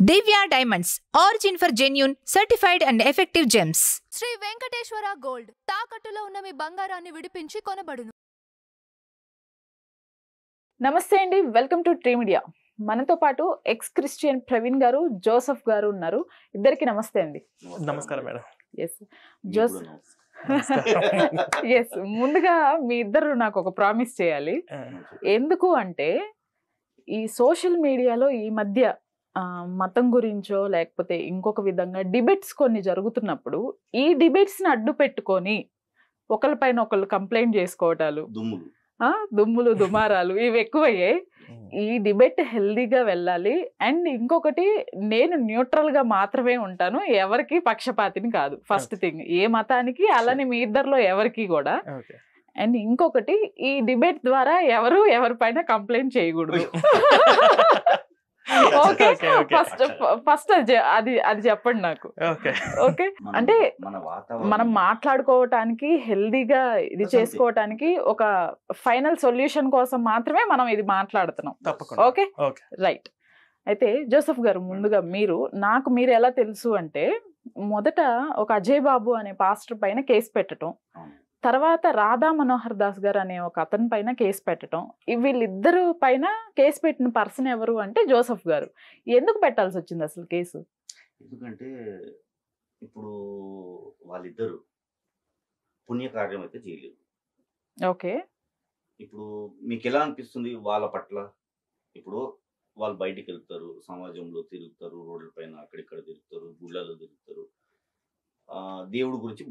Divya diamonds origin for genuine certified and effective gems. Shri Venkateswara gold తాకట్టులో ఉన్న మీ బంగారాన్ని విడిపించి కొనబడును. నమస్తే అండి, వెల్కమ్ టు ట్రీ మీడియా. మనతో పాటు ఎక్స్ క్రిస్టియన్ ప్రవీణ్ గారు, జోసెఫ్ గారు ఉన్నారు. ఇద్దరికి నమస్తే అండి. నమస్కారం మేడం. ఎస్ ముందుగా మీ ఇద్దరు నాకు ఒక ప్రామిస్ చేయాలి. ఎందుకు అంటే ఈ సోషల్ మీడియాలో ఈ మధ్య మతం గురించో లేకపోతే ఇంకొక విధంగా డిబేట్స్ కొన్ని జరుగుతున్నప్పుడు ఈ డిబేట్స్ ని అడ్డు పెట్టుకొని ఒకళ్ళపైన ఒకళ్ళు కంప్లైంట్ చేసుకోవటాలు, దుమ్ములు దుమారాలు ఇవి ఎక్కువయ్యాయి. ఈ డిబేట్ హెల్దీగా వెళ్ళాలి. అండ్ ఇంకొకటి, నేను న్యూట్రల్ గా మాత్రమే ఉంటాను, ఎవరికి పక్షపాతిని కాదు. ఫస్ట్ థింగ్, ఏ మతానికి అలానే మీ ఇద్దరిలో ఎవరికి కూడా. అండ్ ఇంకొకటి, ఈ డిబేట్ ద్వారా ఎవరు ఎవరిపైన కంప్లైంట్ చేయకూడదు. ఓకే, ఫస్ట్ అది చెప్పండి నాకు. ఓకే, అంటే మనం మాట్లాడుకోవటానికి, హెల్దీగా ఇది చేసుకోవటానికి ఒక ఫైనల్ సొల్యూషన్ కోసం మాత్రమే మనం ఇది మాట్లాడుతున్నాం. Okay, right. అయితే జోసెఫ్ గారు, ముందుగా మీరు ఎలా తెలుసు అంటే, మొదట ఒక అజయ్ బాబు అనే పాస్టర్ పైన కేసు పెట్టడం, తర్వాత రాధా మనోహర్ దాస్ గారు అనే ఒక అతని పైన కేసు పెట్టడం. వీళ్ళిద్దరు పైన కేసు పెట్టిన పర్సన్ ఎవరు అంటే జోసెఫ్ గారు. ఎందుకు పెట్టాల్సి వచ్చింది అసలు కేసు? ఎందుకంటే ఇప్పుడు వాళ్ళిద్దరు పుణ్యకార్యం అయితే చేయలేదు. ఓకే, ఇప్పుడు మీకు ఎలా అనిపిస్తుంది వాళ్ళ పట్ల? ఇప్పుడు వాళ్ళు బయటికి వెళ్తారు, సమాజంలో తిరుగుతారు, రోడ్ల పైన అక్కడిక్కడ తిరుగుతారు, గుళ్ళలో తిరుగుతారు, దేవుడి గురించి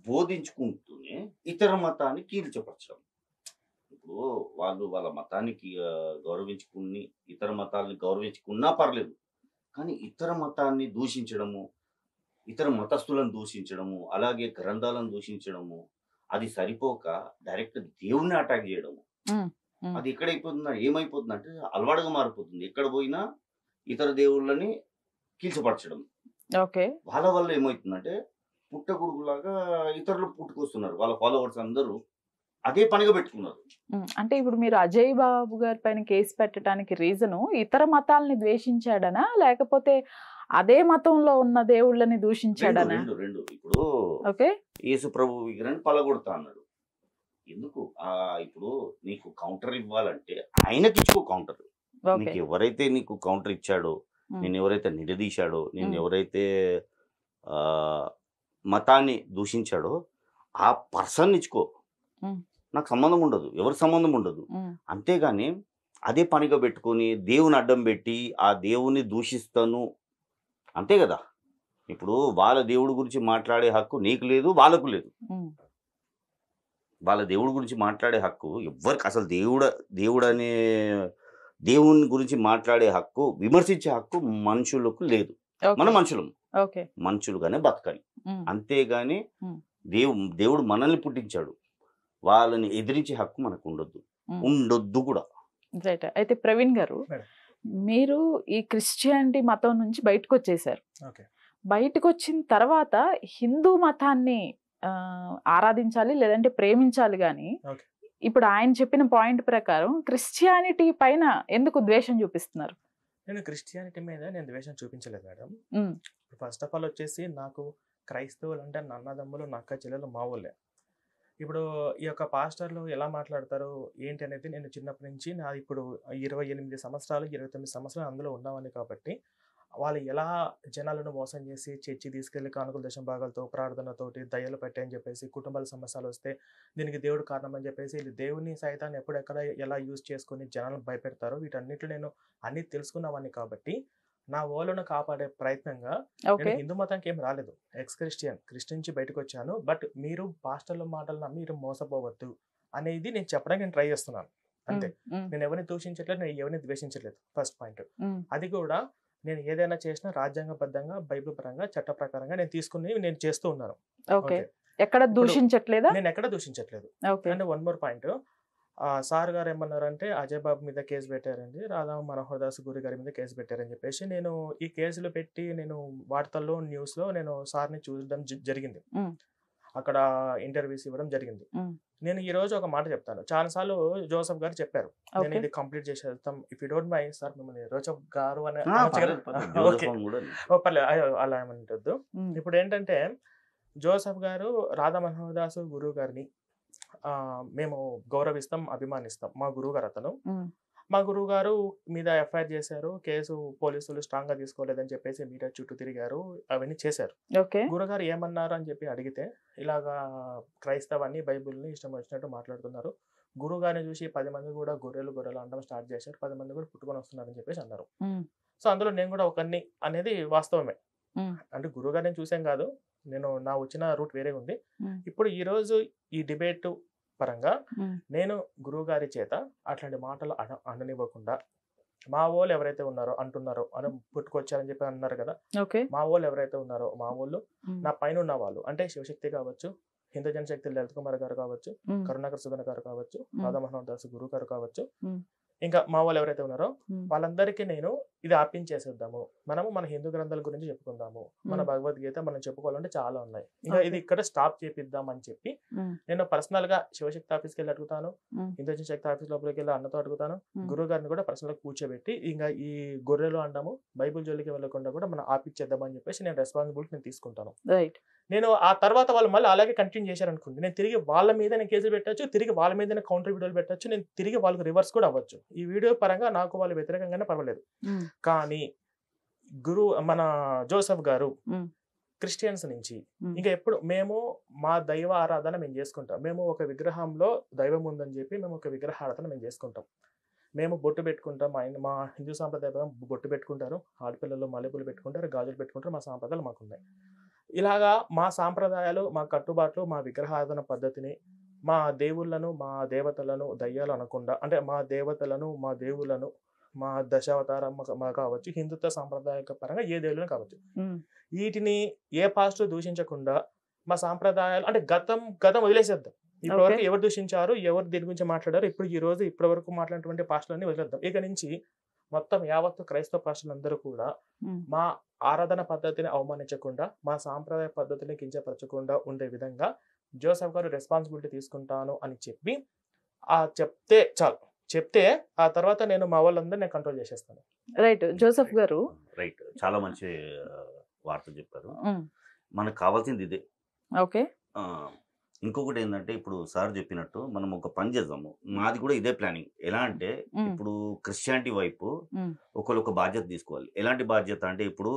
బోధించుకుంటూనే ఇతర మతాన్ని కీల్చపరచడం. ఇప్పుడు వాళ్ళు వాళ్ళ మతానికి గౌరవించుకుని ఇతర మతాలని గౌరవించుకున్నా పర్లేదు, కానీ ఇతర మతాన్ని దూషించడము, ఇతర మతస్థులను దూషించడము, అలాగే గ్రంథాలను దూషించడము, అది సరిపోక డైరెక్ట్ దేవుణ్ణి అటాక్ చేయడము, అది ఏమైపోతుందంటే అలవాటుగా మారిపోతుంది. ఎక్కడ పోయినా ఇతర దేవుళ్ళని కీల్చపరచడం. వాళ్ళ వల్ల ఏమవుతుందంటే పుట్టగొడుగులాగా ఇతరులు పుట్టుకొస్తున్నారు. వాళ్ళ ఫాలోవర్స్ అందరూ అదే పనిగా పెట్టుకున్నారు. అంటే ఇప్పుడు మీరు అజయ్ బాబు గారి పైన కేసు పెట్టడానికి రీజను ఇతర మతాలని ద్వేషించాడనా, లేకపోతే అదే మతంలో ఉన్న దేవుళ్ళని దూషించాడనా? రెండు. ఇప్పుడు యేసు ప్రభు విగ్రహాన్ని పలగొడతా అన్నాడు. ఎందుకు? ఇప్పుడు నీకు కౌంటర్ ఇవ్వాలంటే ఆయనకి ఇచ్చుకో కౌంటర్. నీకు ఎవరైతే నీకు కౌంటర్ ఇచ్చాడో, నేను ఎవరైతే నిలదీశాడో, నేను ఎవరైతే మతాన్ని దూషించాడో ఆ పర్సన్ ఇచ్చుకో. నాకు సంబంధం ఉండదు, ఎవరికి సంబంధం ఉండదు. అంతేగాని అదే పనిగా పెట్టుకొని దేవుని అడ్డం పెట్టి ఆ దేవుని దూషిస్తాను, అంతే కదా. ఇప్పుడు వాళ్ళ దేవుడి గురించి మాట్లాడే హక్కు నీకు లేదు, వాళ్ళకు లేదు. వాళ్ళ దేవుడి గురించి మాట్లాడే హక్కు ఎవరికి, అసలు దేవుడనే దేవుని గురించి మాట్లాడే హక్కు, విమర్శించే హక్కు మనుషులకు లేదు. మన మనుషులుగానే బతకాలి. అంతేగాని దేవుడు మనల్ని పుట్టించాడు, వాళ్ళని ఎదిరించే హక్కు మనకు ఉండొద్దు కూడా. రైట్. అయితే ప్రవీణ్ గారు, మీరు ఈ క్రిస్టియానిటీ మతం నుంచి బయటకు వచ్చేసారు. బయటకు వచ్చిన తర్వాత హిందూ మతాన్ని ఆరాధించాలి లేదంటే ప్రేమించాలి, కానీ ఇప్పుడు ఆయన చెప్పిన పాయింట్ ప్రకారం క్రిస్టియానిటీ పైన ఎందుకు ద్వేషం చూపిస్తున్నారు? నేను క్రిస్టియానిటీ మీద ద్వేషం చూపించలేదు మేడం. ఫస్ట్ ఆఫ్ ఆల్ వచ్చేసి నాకు క్రైస్తవులు అంటే అన్నదమ్ములు, నక్క చెల్లెలు, మా ఊళ్ళే. ఇప్పుడు ఈ యొక్క పాస్టర్లు ఎలా మాట్లాడతారు ఏంటి అనేది నేను చిన్నప్పటి నుంచి, నా ఇప్పుడు 28 సంవత్సరాలు 29 సంవత్సరాలు అందులో ఉన్నామని, కాబట్టి వాళ్ళు ఎలా జనాలను మోసం చేసి చర్చి తీసుకెళ్లి కానుకల దశం భాగాలతో, ప్రార్థనతోటి, దయ్యాలు పెట్టాయని చెప్పేసి, కుటుంబాల సమస్యలు వస్తే దీనికి దేవుడు కారణం అని చెప్పేసి వీళ్ళు దేవుని సైతాన్ని ఎప్పుడెక్కడ ఎలా యూజ్ చేసుకుని జనాలను భయపెడతారో వీటన్నిటిలో నేను అన్ని తెలుసుకున్నామని, కాబట్టి నా ఓలను కాపాడే ప్రయత్నంగా నేను హిందూ మతానికి ఏం రాలేదు. క్రిస్టియన్ నుంచి బయటకు వచ్చాను. బట్ మీరు పాస్టర్ల మాటలు నమ్మి మీరు మోసపోవద్దు అనేది నేను చెప్పడానికి నేను ట్రై చేస్తున్నాను. అంతే. నేను ఎవరిని దూషించట్లేదు, నేను ఎవరిని ద్వేషించట్లేదు. First point. అది కూడా నేను ఏదైనా చేసినా రాజ్యాంగబద్ధంగా, బైబిల్ పరంగా, చట్ట ప్రకారంగా నేను చేస్తూ ఉన్నాను. ఎక్కడ దూషించట్లేదా? నేను ఎక్కడ దూషించట్లేదు. And one more point, sir గారు ఏమన్నారంటే అజయ్ బాబు మీద కేసు పెట్టారండి, రాధా మనోహర్ దాస్ గురి గారి మీద కేసు పెట్టారని చెప్పేసి, నేను ఈ కేసులు పెట్టి నేను వార్తల్లో, న్యూస్లో నేను సార్ని చూడడం జరిగింది. అక్కడ ఇంటర్వ్యూస్ ఇవ్వడం జరిగింది. మ్మ్. నేను ఈ రోజు ఒక మాట చెప్తాను. చాలాసార్లు జోసెఫ్ గారు చెప్పారు, నేను ఓకే ఇది కంప్లీట్ చేసేస్తాం, if you don't mind sir మిమ్మల్ని జోసెఫ్ గారు అని ఆ, అనొచ్చు కదా? పర్లేదు, పర్లేదు. ఓకే, జోసెఫ్ కూడా ఓ పర్లేదు, అలా ఏమంటద్దు. మ్మ్. ఇప్పుడు ఏంటంటే జోసెఫ్ గారు రాధా మనోహరదాసు గురువు గారిని మేము గౌరవిస్తాం, అభిమానిస్తాం. మా గురువు గారు అతను. మ్మ్. మా గురువు గారు మీద ఎఫ్ఐఆర్ చేశారు, కేసు పోలీసులు స్ట్రాంగ్ గా తీసుకోలేదని చెప్పేసి మీడియా చుట్టూ తిరిగారు, అవన్నీ చేశారు. ఓకే గురుగారు ఏమన్నారు అని చెప్పి అడిగితే, ఇలాగా క్రైస్తవాన్ని బైబిల్ని ఇష్టం వచ్చినట్టు మాట్లాడుతున్నారు, గురుగారిని చూసి 10 మంది కూడా గొర్రెలు గొర్రెలు అనడం స్టార్ట్ చేశారు, 10 మంది కూడా పుట్టుకొని వస్తున్నారని చెప్పేసి అన్నారు. మ్మ్. సో అందులో నేను కూడా ఒకరిని అనేది వాస్తవమే. మ్మ్. అంటే గురుగారిని చూసాం కాదు, నేను నా వచ్చిన రూట్ వేరే ఉంది. మ్మ్. ఇప్పుడు ఈ రోజు ఈ డిబేట్ పరంగా మ్మ్. నేను గురువు గారి చేత అట్లాంటి మాటలు అననివ్వకుండా, మా వాళ్ళు ఎవరైతే ఉన్నారో అంటున్నారో అని పుట్టుకొచ్చారని చెప్పి అన్నారు కదా, ఓకే మా వాళ్ళు ఎవరైతే ఉన్నారో మా వాళ్ళు మ్మ్. నా పైన ఉన్న వాళ్ళు అంటే శివశక్తి కావచ్చు, హిందూ జనశక్తి లలిత్ కుమార్ గారు కావచ్చు, మ్మ్. కరుణాకర్ సుగన్ గారు కావచ్చు, మ్మ్. రాధా మనోహర్ దాస్ గురువు గారు కావచ్చు, మ్మ్. ఇంకా మా వాళ్ళు ఎవరైతే ఉన్నారో మ్మ్. వాళ్ళందరికీ నేను ఇది ఆపించేసేద్దాము, మనము మన హిందూ గ్రంథాల గురించి చెప్పుకుందాము, మన మ్మ్. భగవద్గీత మనం చెప్పుకోవాలంటే చాలా ఉన్నాయి, ఇంకా ఓకే. ఇది ఇక్కడ స్టాప్ చేపిద్దాం అని చెప్పి మ్మ్. నేను పర్సనల్ గా శివశక్తి ఆఫీస్కి వెళ్ళి అడుగుతాను, మ్మ్. హిందూ జనశక్తి ఆఫీస్ లోపలికి వెళ్ళి అన్నతో అడుగుతాను, మ్మ్. గురువు గారిని కూడా పర్సనల్ గా కూర్చోబెట్టి ఇంకా ఈ గొర్రెలు అంటాము బైబిల్ జోలికి వెళ్ళకుండా కూడా మనం ఆపిచ్చేద్దామని చెప్పేసి నేను రెస్పాన్సిబిలిటీ నేను తీసుకుంటాను. రైట్ నేను ఆ తర్వాత వాళ్ళు మళ్ళీ అలాగే కంటిన్యూ చేశారనుకోండి, నేను తిరిగి వాళ్ళ మీద నేను కేసులు పెట్టచ్చు, తిరిగి వాళ్ళ మీద కౌంటర్ వీడియోలు పెట్టచ్చు, నేను తిరిగి వాళ్ళకి రివర్స్ కూడా అవ్వచ్చు. ఈ వీడియో పరంగా నాకు వాళ్ళు వ్యతిరేకంగానే పర్వాలేదు. మ్మ్. కానీ మన జోసెఫ్ గారు మ్మ్. క్రిస్టియన్స్ నుంచి మ్మ్. ఇంకా ఎప్పుడు మేము మా దైవ ఆరాధన మేము చేసుకుంటాం, మేము ఒక విగ్రహంలో దైవం ఉందని చెప్పి మేము ఒక విగ్రహ ఆరాధన మేము చేసుకుంటాం, మేము బొట్టు పెట్టుకుంటాం, మా హిందూ సాంప్రదాయం బొట్టు పెట్టుకుంటారు, ఆడపిల్లలు మల్లెపూలు పెట్టుకుంటారు, గాజులు పెట్టుకుంటారు, మా సాంప్రదాయాలు మాకున్నాయి. ఇలాగా మా సాంప్రదాయాలు, మా కట్టుబాట్లు, మా విగ్రహారాధన పద్ధతిని, మా దేవుళ్ళను మా దేవతలను దయ్యాలు అనకుండా, అంటే మా దేవతలను మా దేవుళ్ళను మా దశావతారం మా కావచ్చు, హిందుత్వ సాంప్రదాయ పరంగా ఏ దేవుళ్ళని కావచ్చు, మ్మ్. వీటిని ఏ పాస్టర్ దూషించకుండా మా సాంప్రదాయాలు అంటే గతం వదిలేసేద్దాం. ఇప్పటి వరకు ఎవరు దూషించారు, ఎవరు దీని గురించి మాట్లాడారు, ఇప్పుడు ఈ రోజు ఇప్పటి వరకు మాట్లాడినటువంటి పాస్టర్లని వదిలేద్దాం. ఇక నుంచి మొత్తం యావత్తు క్రైస్తవ పాస్టర్లందరూ కూడా మ్మ్. మా ఆరాధన పద్ధతిని అవమానించకుండా, మా సాంప్రదాయ పద్ధతిని కించపరచకుండా ఉండే విధంగా జోసెఫ్ గారు రెస్పాన్సిబిలిటీ తీసుకుంటాను అని చెప్పి చెప్తే చాలు. చెప్తే ఆ తర్వాత నేను మా వాళ్ళందరూ నేను కంట్రోల్ చేసేస్తాను. రైట్ జోసెఫ్ గారు రైట్, చాలా మంచి వార్త చెప్పారు. మ్మ్. మనకు కావాల్సింది ఇదే. ఓకే ఆ, ఇంకొకటి ఏంటంటే ఇప్పుడు సార్ చెప్పినట్టు మనం ఒక పని చేద్దాము. మాది కూడా ఇదే ప్లానింగ్. ఎలా అంటే మ్మ్. ఇప్పుడు క్రిస్టియానిటీ వైపు మ్మ్. ఒకళ్ళు ఒక బాధ్యత తీసుకోవాలి. ఎలాంటి బాధ్యత అంటే ఇప్పుడు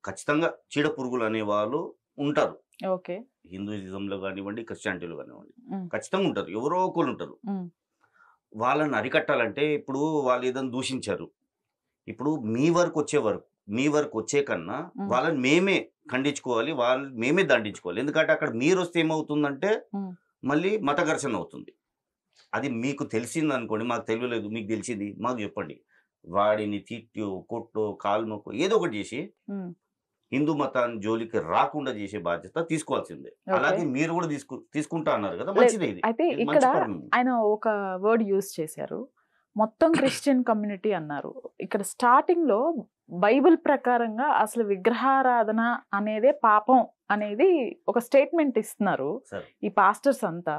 ఖచ్చితంగా చీడ పురుగులు అనే వాళ్ళు ఉంటారు, ఓకే హిందూయిజంలో కానివ్వండి, క్రిస్టియానిటీలో కానివ్వండి, మ్మ్. ఖచ్చితంగా ఉంటారు, ఎవరో ఒకళ్ళు ఉంటారు. మ్మ్. వాళ్ళని అరికట్టాలంటే ఇప్పుడు వాళ్ళు ఏదైనా దూషించారు, ఇప్పుడు మీ వరకు వచ్చే కన్నా మ్మ్. వాళ్ళని మేమే ఖండించుకోవాలి, వాళ్ళు మేమే దండించుకోవాలి. ఎందుకంటే అక్కడ మీరు వస్తే ఏమవుతుందంటే మ్మ్. మళ్ళీ మత ఘర్షణ అవుతుంది. అది మీకు తెలిసింది అనుకోండి, మాకు తెలియలేదు, మీకు తెలిసింది మాకు చెప్పండి. వాడిని తిట్టో కొట్టో కాలు నొక్కో ఏదో ఒకటి చేసి మ్మ్. హిందూ మతాన్ని జోలికి రాకుండా చేసే బాధ్యత తీసుకోవాల్సిందే. ఓకే. అలాగే మీరు కూడా తీసుకుంటా అన్నారు కదా, లేదు, మంచిదే. ఇది అయితే ఇది ఇక్కడ మంచి పని. ఆయన ఒక వర్డ్ యూజ్ చేశారు, మొత్తం క్రిస్టియన్ కమ్యూనిటీ అన్నారు. ఇక్కడ స్టార్టింగ్ లో బైబిల్ ప్రకారంగా అసలు విగ్రహారాధన అనేదే పాపం అనేది ఒక స్టేట్మెంట్ ఇస్తున్నారు సరే. ఈ పాస్టర్స్ అంతా.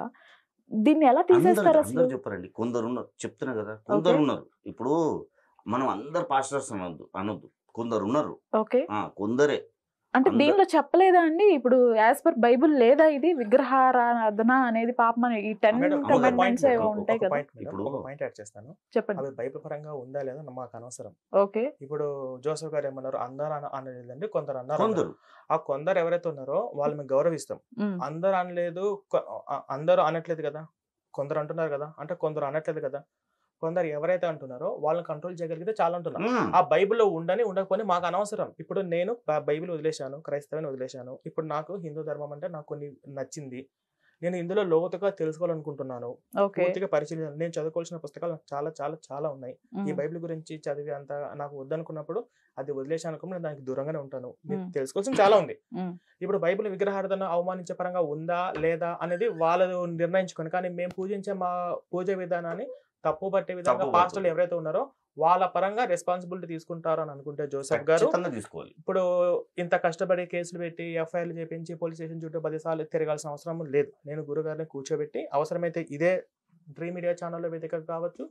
దీన్ని ఎలా తీసేస్తారు అసలు? అందరు చెప్పారండి, కొందరు ఉన్నారు, చెప్తున్నా కదా, కొందరు ఉన్నారు. ఇప్పుడు మనం అందరు పాస్టర్స్ అనొద్దు, కొందరు ఉన్నారు. ఓకే కొందరే అంటే దీనిలో చెప్పలేదా అండి, ఇప్పుడు యాజ్ పర్ బైబిల్ లేదా ఇది విగ్రహారాధన అనేది పాపం అని ఈ 10 మేడం, ఒక కమాండ్మెంట్స్ point ఏవో మేడం, ఉంటాయి ఒక కదా? point మేడం, ఇప్పుడు ఒక పాయింట్ యాడ్ చేస్తాను. చెప్పండి. అవి బైబిల్ పరంగా ఉందా లేదా మాకు అనవసరం. ఓకే ఇప్పుడు జోసెఫ్ గారు ఏమన్నారు, అందరు అనలేదండి, కొందరు అన్నారు. కొందరు ఆ కొందరు ఎవరైతే ఉన్నారో వాళ్ళు మేము గౌరవిస్తాం. మ్మ్. అందరు అనలేదు, అందరూ అనట్లేదు కదా, కొందరు అంటున్నారు కదా, అంటే కొందరు అనట్లేదు కదా. కొందరు ఎవరైతే అంటున్నారో వాళ్ళని కంట్రోల్ చేయగలిగితే చాలా అంటున్నారు. ఆ బైబిల్లో ఉండకపోతే మాకు అనవసరం. ఇప్పుడు నేను బైబిల్ వదిలేశాను, క్రైస్తవాన్ని వదిలేశాను. ఇప్పుడు నాకు హిందూ ధర్మం అంటే నాకు కొన్ని నచ్చింది, నేను ఇందులో లోతుగా తెలుసుకోవాలనుకుంటున్నాను, ఓకే పూర్తిగా పరిశీలన. నేను చదువుకోవాల్సిన పుస్తకాలు నాకు చాలా చాలా చాలా ఉన్నాయి. ఈ బైబిల్ గురించి చదివి అంత నాకు వద్దనుకున్నప్పుడు అది వదిలేశాను అనుకుని నేను దానికి దూరంగానే ఉంటాను. తెలుసుకోవాల్సింది చాలా ఉంది. ఇప్పుడు బైబిల్ విగ్రహారాధన అవమానించే పరంగా ఉందా లేదా అనేది వాళ్ళు నిర్ణయించుకొని, కానీ మేము పూజించే మా పూజ విధానాన్ని తప్పు పట్టే విధంగా పాస్టర్లు ఎవరైతే ఉన్నారో వాళ్ళ పరంగా రెస్పాన్సిబిలిటీ తీసుకుంటారు అని అనుకుంటే జోసెఫ్ గారు ఖచ్చితంగా తీసుకోవాలి. ఇప్పుడు ఇంత కష్టపడి కేసులు పెట్టి ఎఫ్ఐఆర్లు చేపించి పోలీస్ స్టేషన్ చుట్టూ 10 సార్లు తిరగాల్సిన అవసరం లేదు. నేను గురుగారిని కూర్చోబెట్టి అవసరమైతే ఇదే డ్రీమ్ మీడియా ఛానల్లో వేదిక కావచ్చు,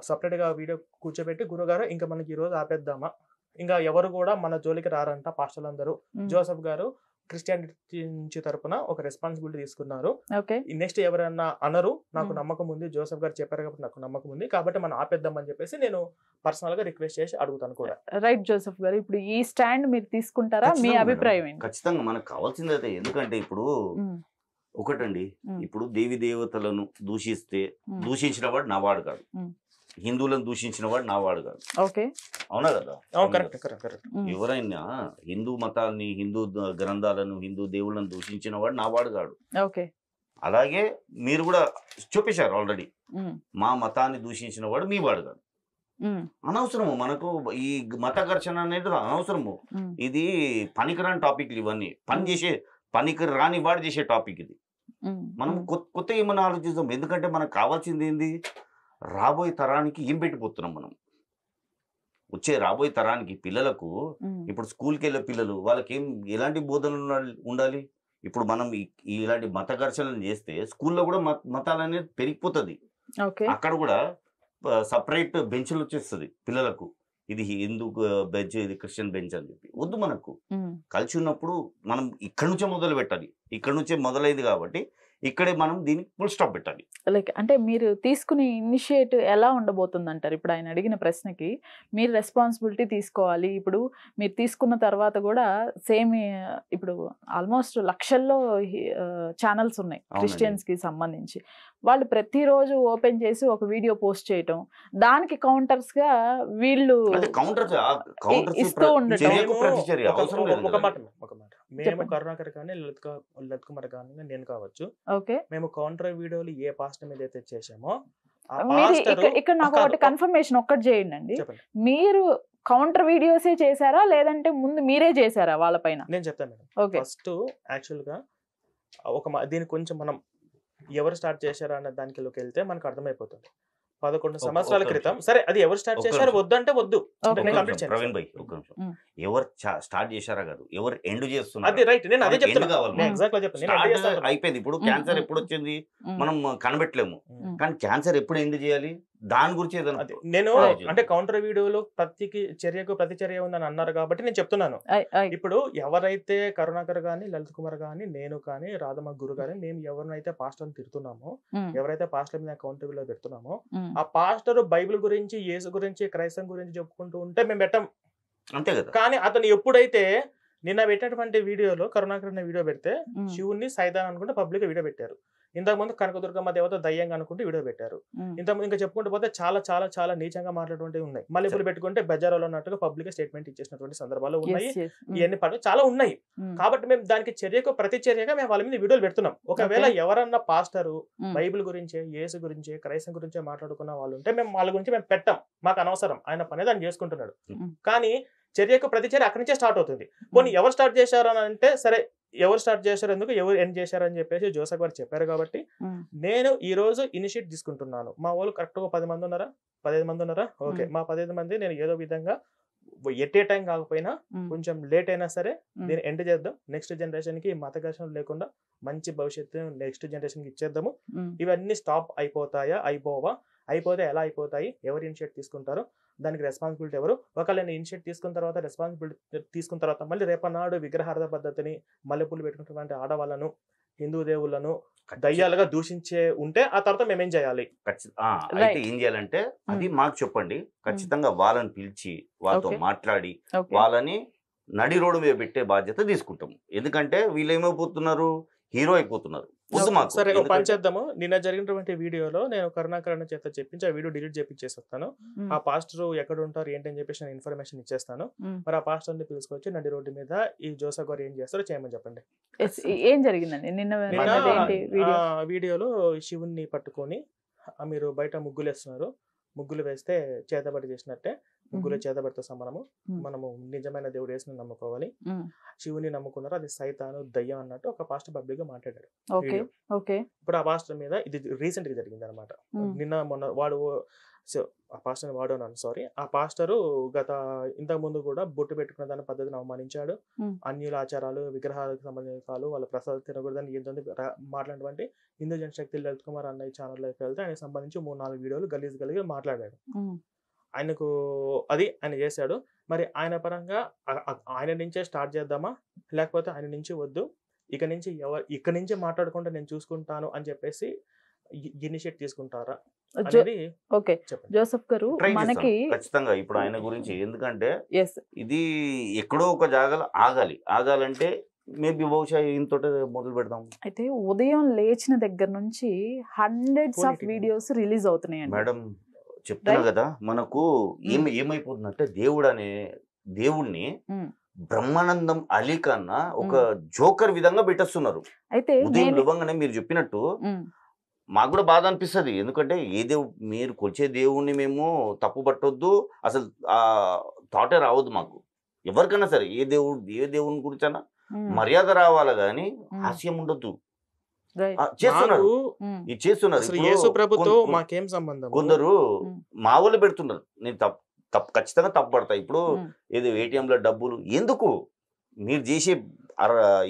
సపరేట్ గా వీడియో కూర్చోబెట్టి గురుగారు ఇంకా మనకి ఈ రోజు ఆపేద్దామా, ఇంకా ఎవరు కూడా మన జోలికి రారంట పాస్టర్లు అందరూ. జోసెఫ్ గారు క్రిస్టియానిటీ నుంచి తరపున ఒక రెస్పాన్సిబిలిటీ తీసుకున్నారు. నెక్స్ట్ ఎవరైనా అనరు, నాకు నమ్మకం ఉంది, జోసెఫ్ గారు చెప్పారు కాబట్టి నాకు నమ్మకం ఉంది, కాబట్టి మనం ఆపేద్దామని చెప్పేసి నేను పర్సనల్ గా రిక్వెస్ట్ చేసి అడుగుతాను కూడా. రైట్ జోసెఫ్ గారు, ఇప్పుడు ఈ స్టాండ్ మీరు తీసుకుంటారా? మీ అభిప్రాయం ఏంటి? ఖచ్చితంగా మనకు కావాల్సింది అదే. ఎందుకంటే ఇప్పుడు ఒకటండి, ఇప్పుడు దేవి దేవతలను దూషిస్తే దూషించిన వాడు నావాడు కాదు, హిందువులను దూషించిన వాడు నావాడు కాదు. అవునా కదా? ఎవరైనా హిందూ మతాన్ని, హిందూ గ్రంథాలను, హిందూ దేవుళ్ళను దూషించిన వాడు నావాడు కాదు. అలాగే మీరు కూడా చూపించారు ఆల్రెడీ, మా మతాన్ని దూషించిన వాడు మీ వాడు కాదు. అనవసరము మనకు ఈ మత ఘర్షణ అనేది అనవసరము. ఇది పనికిరాని టాపిక్లు ఇవన్నీ, పనికి రాని వాడు చేసే టాపిక్ ఇది. మనం కొత్త ఏమన్నా ఆలోచిస్తాం. ఎందుకంటే మనకు కావాల్సింది ఏంది, రాబోయే తరానికి ఏం పెట్టిపోతున్నాం మనం. వచ్చే రాబోయే తరానికి పిల్లలకు, ఇప్పుడు స్కూల్కి వెళ్ళే పిల్లలు, వాళ్ళకి ఎలాంటి బోధనలు ఉండాలి. ఇప్పుడు మనం ఇలాంటి మత ఘర్షణలు చేస్తే స్కూల్లో కూడా మతాలు అనేది పెరిగిపోతుంది. అక్కడ కూడా సపరేట్ బెంచ్లు వచ్చేస్తుంది పిల్లలకు, ఇది హిందూ బెంచ్, ఇది క్రిస్టియన్ బెంచ్ అని చెప్పి. వద్దు, మనకు కలిసి ఉన్నప్పుడు మనం ఇక్కడ నుంచే మొదలు పెట్టాలి. ఇక్కడ నుంచే మొదలైంది కాబట్టి ఇక్కడే మనం దీనికి ఫుల్ స్టాప్ పెట్టాలి. లైక్ అంటే మీరు తీసుకునే ఇనిషియేటివ్ ఎలా ఉండబోతుంది అంటారు? ఇప్పుడు ఆయన అడిగిన ప్రశ్నకి మీరు రెస్పాన్సిబిలిటీ తీసుకోవాలి. ఇప్పుడు మీరు తీసుకున్న తర్వాత కూడా సేమ్, ఇప్పుడు ఆల్మోస్ట్ లక్షల్లో ఛానల్స్ ఉన్నాయి క్రిస్టియన్స్ కి సంబంధించి. వాళ్ళు ప్రతిరోజు ఓపెన్ చేసి ఒక వీడియో పోస్ట్ చేయటం, దానికి కౌంటర్స్ గా వీళ్ళు ఇస్తూ ఉండటం. మేము కరుణాకర్ కానీ లలిత్ కుమార్ కానీ నేను కావచ్చు, మేము కౌంటర్ వీడియోలు ఏ పాస్టర్ మీద అయితే చేసామో, ఇక్కడ నాకు ఒకటి కన్ఫర్మేషన్ ఒక్కటి చేయండి అండి. మీరు కౌంటర్ వీడియోసే చేశారా, లేదంటే ముందు మీరే చేశారా వాళ్ళ పైన? నేను చెప్తాను మేడం. ఫస్ట్ యాక్చువల్ గా దీనికి కొంచెం మనం ఎవరు స్టార్ట్ చేశారా అన్న దానికి వెళ్తే మనకు అర్థమైపోతుంది. 11 సంవత్సరాల క్రితం, సరే అది ఎవరు స్టార్ట్ చేశారు వద్దంటే వద్దు, ప్రవీణ్ భాయ్ ఒక నిమిషం, ఎవరు స్టార్ట్ చేశారా కాదు, ఎవరు ఎండ్ చేస్తున్నారు. అది రైట్, నేను అదే చెప్తున్నా. అయిపోయింది. ఇప్పుడు క్యాన్సర్ ఎప్పుడు వచ్చింది మనం కనిపెట్టలేము, కానీ క్యాన్సర్ ఎప్పుడు ఎండ్ చేయాలి దాని గురించి నేను అంటే కౌంటర్ వీడియోలో ప్రతి చర్య ఉందని అన్నారు కాబట్టి నేను చెప్తున్నాను. ఇప్పుడు ఎవరైతే కరుణాకర్ గాని, లలిత్ కుమార్ గాని, నేను కానీ, రాధమ్మ గురు గాని, మేము ఎవరినైతే పాస్టర్ తిడుతున్నామో, ఎవరైతే పాస్టర్ మీద కౌంటర్ వీడియో పెడుతున్నామో, ఆ పాస్టర్ బైబిల్ గురించి, యేసు గురించి, క్రైస్తవం గురించి చెప్పుకుంటూ ఉంటే మేము పెట్టాం, అంతే కదా. కానీ అతను ఎప్పుడైతే నిన్న పెట్టినటువంటి వీడియోలో కరుణాకర్ అనే వీడియో పెడితే శివుని సైతాన్ అనుకుంటే పబ్లిక్ వీడియో పెట్టారు. ఇంతకు ముందు కనకదుర్గమ్మ దేవత దయ్యంగా అనుకుంటే వీడియో పెట్టారు. ఇంతకుముందు ఇంకా చెప్పుకుంటూ పోతే చాలా చాలా చాలా నీచంగా మాట్లాడుతుంటే ఉన్నాయి. మల్లెపూలు పెట్టుకుంటే బెజారాలో ఉన్నట్టుగా పబ్లిక్ స్టేట్మెంట్ ఇచ్చేసినటువంటి సందర్భాలు ఉన్నాయి. ఇవన్నీ పనులు చాలా ఉన్నాయి. కాబట్టి మేము దానికి ప్రతి చర్యగా మేము వాళ్ళ మీద వీడియోలు పెడుతున్నాం. ఒకవేళ ఎవరన్నా పాస్టరు బైబిల్ గురించే, యేసు గురించే, క్రైస్తవం గురించే మాట్లాడుకున్న వాళ్ళు ఉంటే మేము వాళ్ళ గురించి మేము పెట్టాం, మాకు అనవసరం, ఆయన పని దాన్ని చేసుకుంటున్నాడు. కానీ ప్రతి చర్య అక్కడి నుంచే స్టార్ట్ అవుతుంది. పోనీ ఎవరు స్టార్ట్ చేశారు అని అంటే, సరే ఎవరు స్టార్ట్ చేశారు, ఎందుకు ఎవరు ఎండ్ చేశారు అని చెప్పేసి జోసెఫ్ గారు చెప్పారు కాబట్టి నేను ఈ రోజు ఇనిషియేట్ తీసుకుంటున్నాను. మా వాళ్ళు కరెక్ట్ గా 10 మంది ఉన్నారా, 15 మంది ఉన్నారా, ఓకే, మా 15 మంది నేను ఏదో విధంగా ఎట్ ఏ టైం కాకపోయినా కొంచెం లేట్ అయినా సరే దీన్ని ఎండ్ చేద్దాం. నెక్స్ట్ జనరేషన్ కి మత ఘర్షణ లేకుండా మంచి భవిష్యత్తు నెక్స్ట్ జనరేషన్ కి ఇచ్చేద్దాము. ఇవన్నీ స్టాప్ అయిపోతాయా, అయిపోతే ఎలా అయిపోతాయి, ఎవరు ఇనిషియేట్ తీసుకుంటారో దానికి రెస్పాన్సిబిలిటీ ఎవరు. ఒకవేళ నేను ఇనిషియేట్ రెస్పాన్సిబిలిటీ తీసుకున్న తర్వాత మళ్ళీ రేపన్నాడు విగ్రహార్థ పద్ధతిని, మల్లెపూలు పెట్టుకున్నటువంటి ఆడవాళ్ళను, హిందూ దేవుళ్ళను దయ్యాలుగా దూషించే ఉంటే ఆ తర్వాత మేమేం చేయాలి? అయితే ఏం చేయాలంటే అది మాకు చెప్పండి. ఖచ్చితంగా వాళ్ళని పిలిచి వాళ్ళతో మాట్లాడి వాళ్ళని నడి రోడ్డు మీద పెట్టే బాధ్యత తీసుకుంటాం. ఎందుకంటే వీళ్ళు ఏమైపోతున్నారు, హీరో అయిపోతున్నారు. సరే ఒక పని చేద్దాము. నిన్న జరిగినటువంటి వీడియోలో నేను కరుణాకర్ అన్న చేత చెప్పించి ఆ వీడియో డిలీట్ చేపిచ్చేస్తాను. ఆ పాస్టర్ ఎక్కడ ఉంటారు ఏంటి అని చెప్పేసి నేను ఇన్ఫర్మేషన్ ఇచ్చేస్తాను. మరి ఆ పాస్టర్ ని పిలుచుకొచ్చి నడి రోడ్డు మీద ఈ జోసెఫ్ గారు ఏం చేస్తారో చేయమని చెప్పండి. ఏం జరిగిందండి నిన్న వీడియోలో? శివుణ్ణి పట్టుకొని మీరు బయట ముగ్గులు వేస్తున్నారు, ముగ్గులు వేస్తే చేతబడి చేసినట్టే ముగ్గురు చేతబడితో సమానము, మనము నిజమైన దేవుడు యేసుని నమ్ముకోవాలి, శివుని నమ్ముకున్నారు అది సైతాను దయ్యం అన్నట్టు ఒక పాస్టర్ పబ్లిక్ గా మాట్లాడాడు. ఇప్పుడు ఆ పాస్టర్ మీద ఇది రీసెంట్ గా జరిగింది అనమాట. నిన్న మొన్న వాడు ఆ పాస్టర్ వాడన్నాను సారీ, ఆ పాస్టరు ఇంతకు ముందు కూడా బొట్టు పెట్టుకున్న దాని పద్ధతిని అవమానించాడు, అన్యుల ఆచారాలు విగ్రహాలకు సంబంధించాలు వాళ్ళ ప్రసాదం తినకూడదని ఏంటంటే మాట్లాడినటువంటి హిందూ జనశక్తి లలిత్ కుమార్ అన్నయ్య ఛానల్లోకి వెళ్తే ఆయనకు సంబంధించి 3-4 వీడియోలు గలీజ్ మాట్లాడాడు. ఆయనకు అది ఆయన చేశాడు. మరి ఆయన పరంగా ఆయన నుంచే స్టార్ట్ చేద్దామా లేకపోతే ఆయన నుంచి వద్దు, ఇక నుంచి మాట్లాడకుండా నేను చూసుకుంటాను అని చెప్పేసి ఇనిషియేట్ తీసుకుంటారా అనేది జోసెఫ్ గారు మనకి ఖచ్చితంగా ఇప్పుడు ఆయన గురించి. ఎందుకంటే ఇది ఎక్కడో ఒక జాగాలో ఆగాలంటే మేబీ బహుశా ఇంతో మొదలు పెడదాం. అయితే ఉదయం లేచిన దగ్గర నుంచి హండ్రెడ్స్ ఆఫ్ వీడియోస్ రిలీజ్ అవుతున్నాయి మేడం. చెప్తున్నా కదా, మనకు ఏమైపోతుందంటే దేవుడిని బ్రహ్మానందం అలీ కన్నా ఒక జోకర్ విధంగా పెట్టేస్తున్నారు. అయితే ఉదయం లేవగానే మీరు చెప్పినట్టు మాకు కూడా బాధ అనిపిస్తుంది. ఎందుకంటే మీరు కొలిచే దేవుణ్ణి మేము తప్పు పట్టొద్దు, అసలు ఆ థాటే రావద్దు మాకు. ఎవరికైనా సరే ఏ దేవుని గురించి అన్నా మర్యాద రావాలా గానీ హాస్యం ఉండొద్దు. చేస్తున్నారు. కొందరు మా వాళ్ళు పెడుతున్నారు, నేను ఖచ్చితంగా తప్పు పడతా. ఇప్పుడు ఏదో ATM లో డబ్బులు ఎందుకు, మీరు చేసే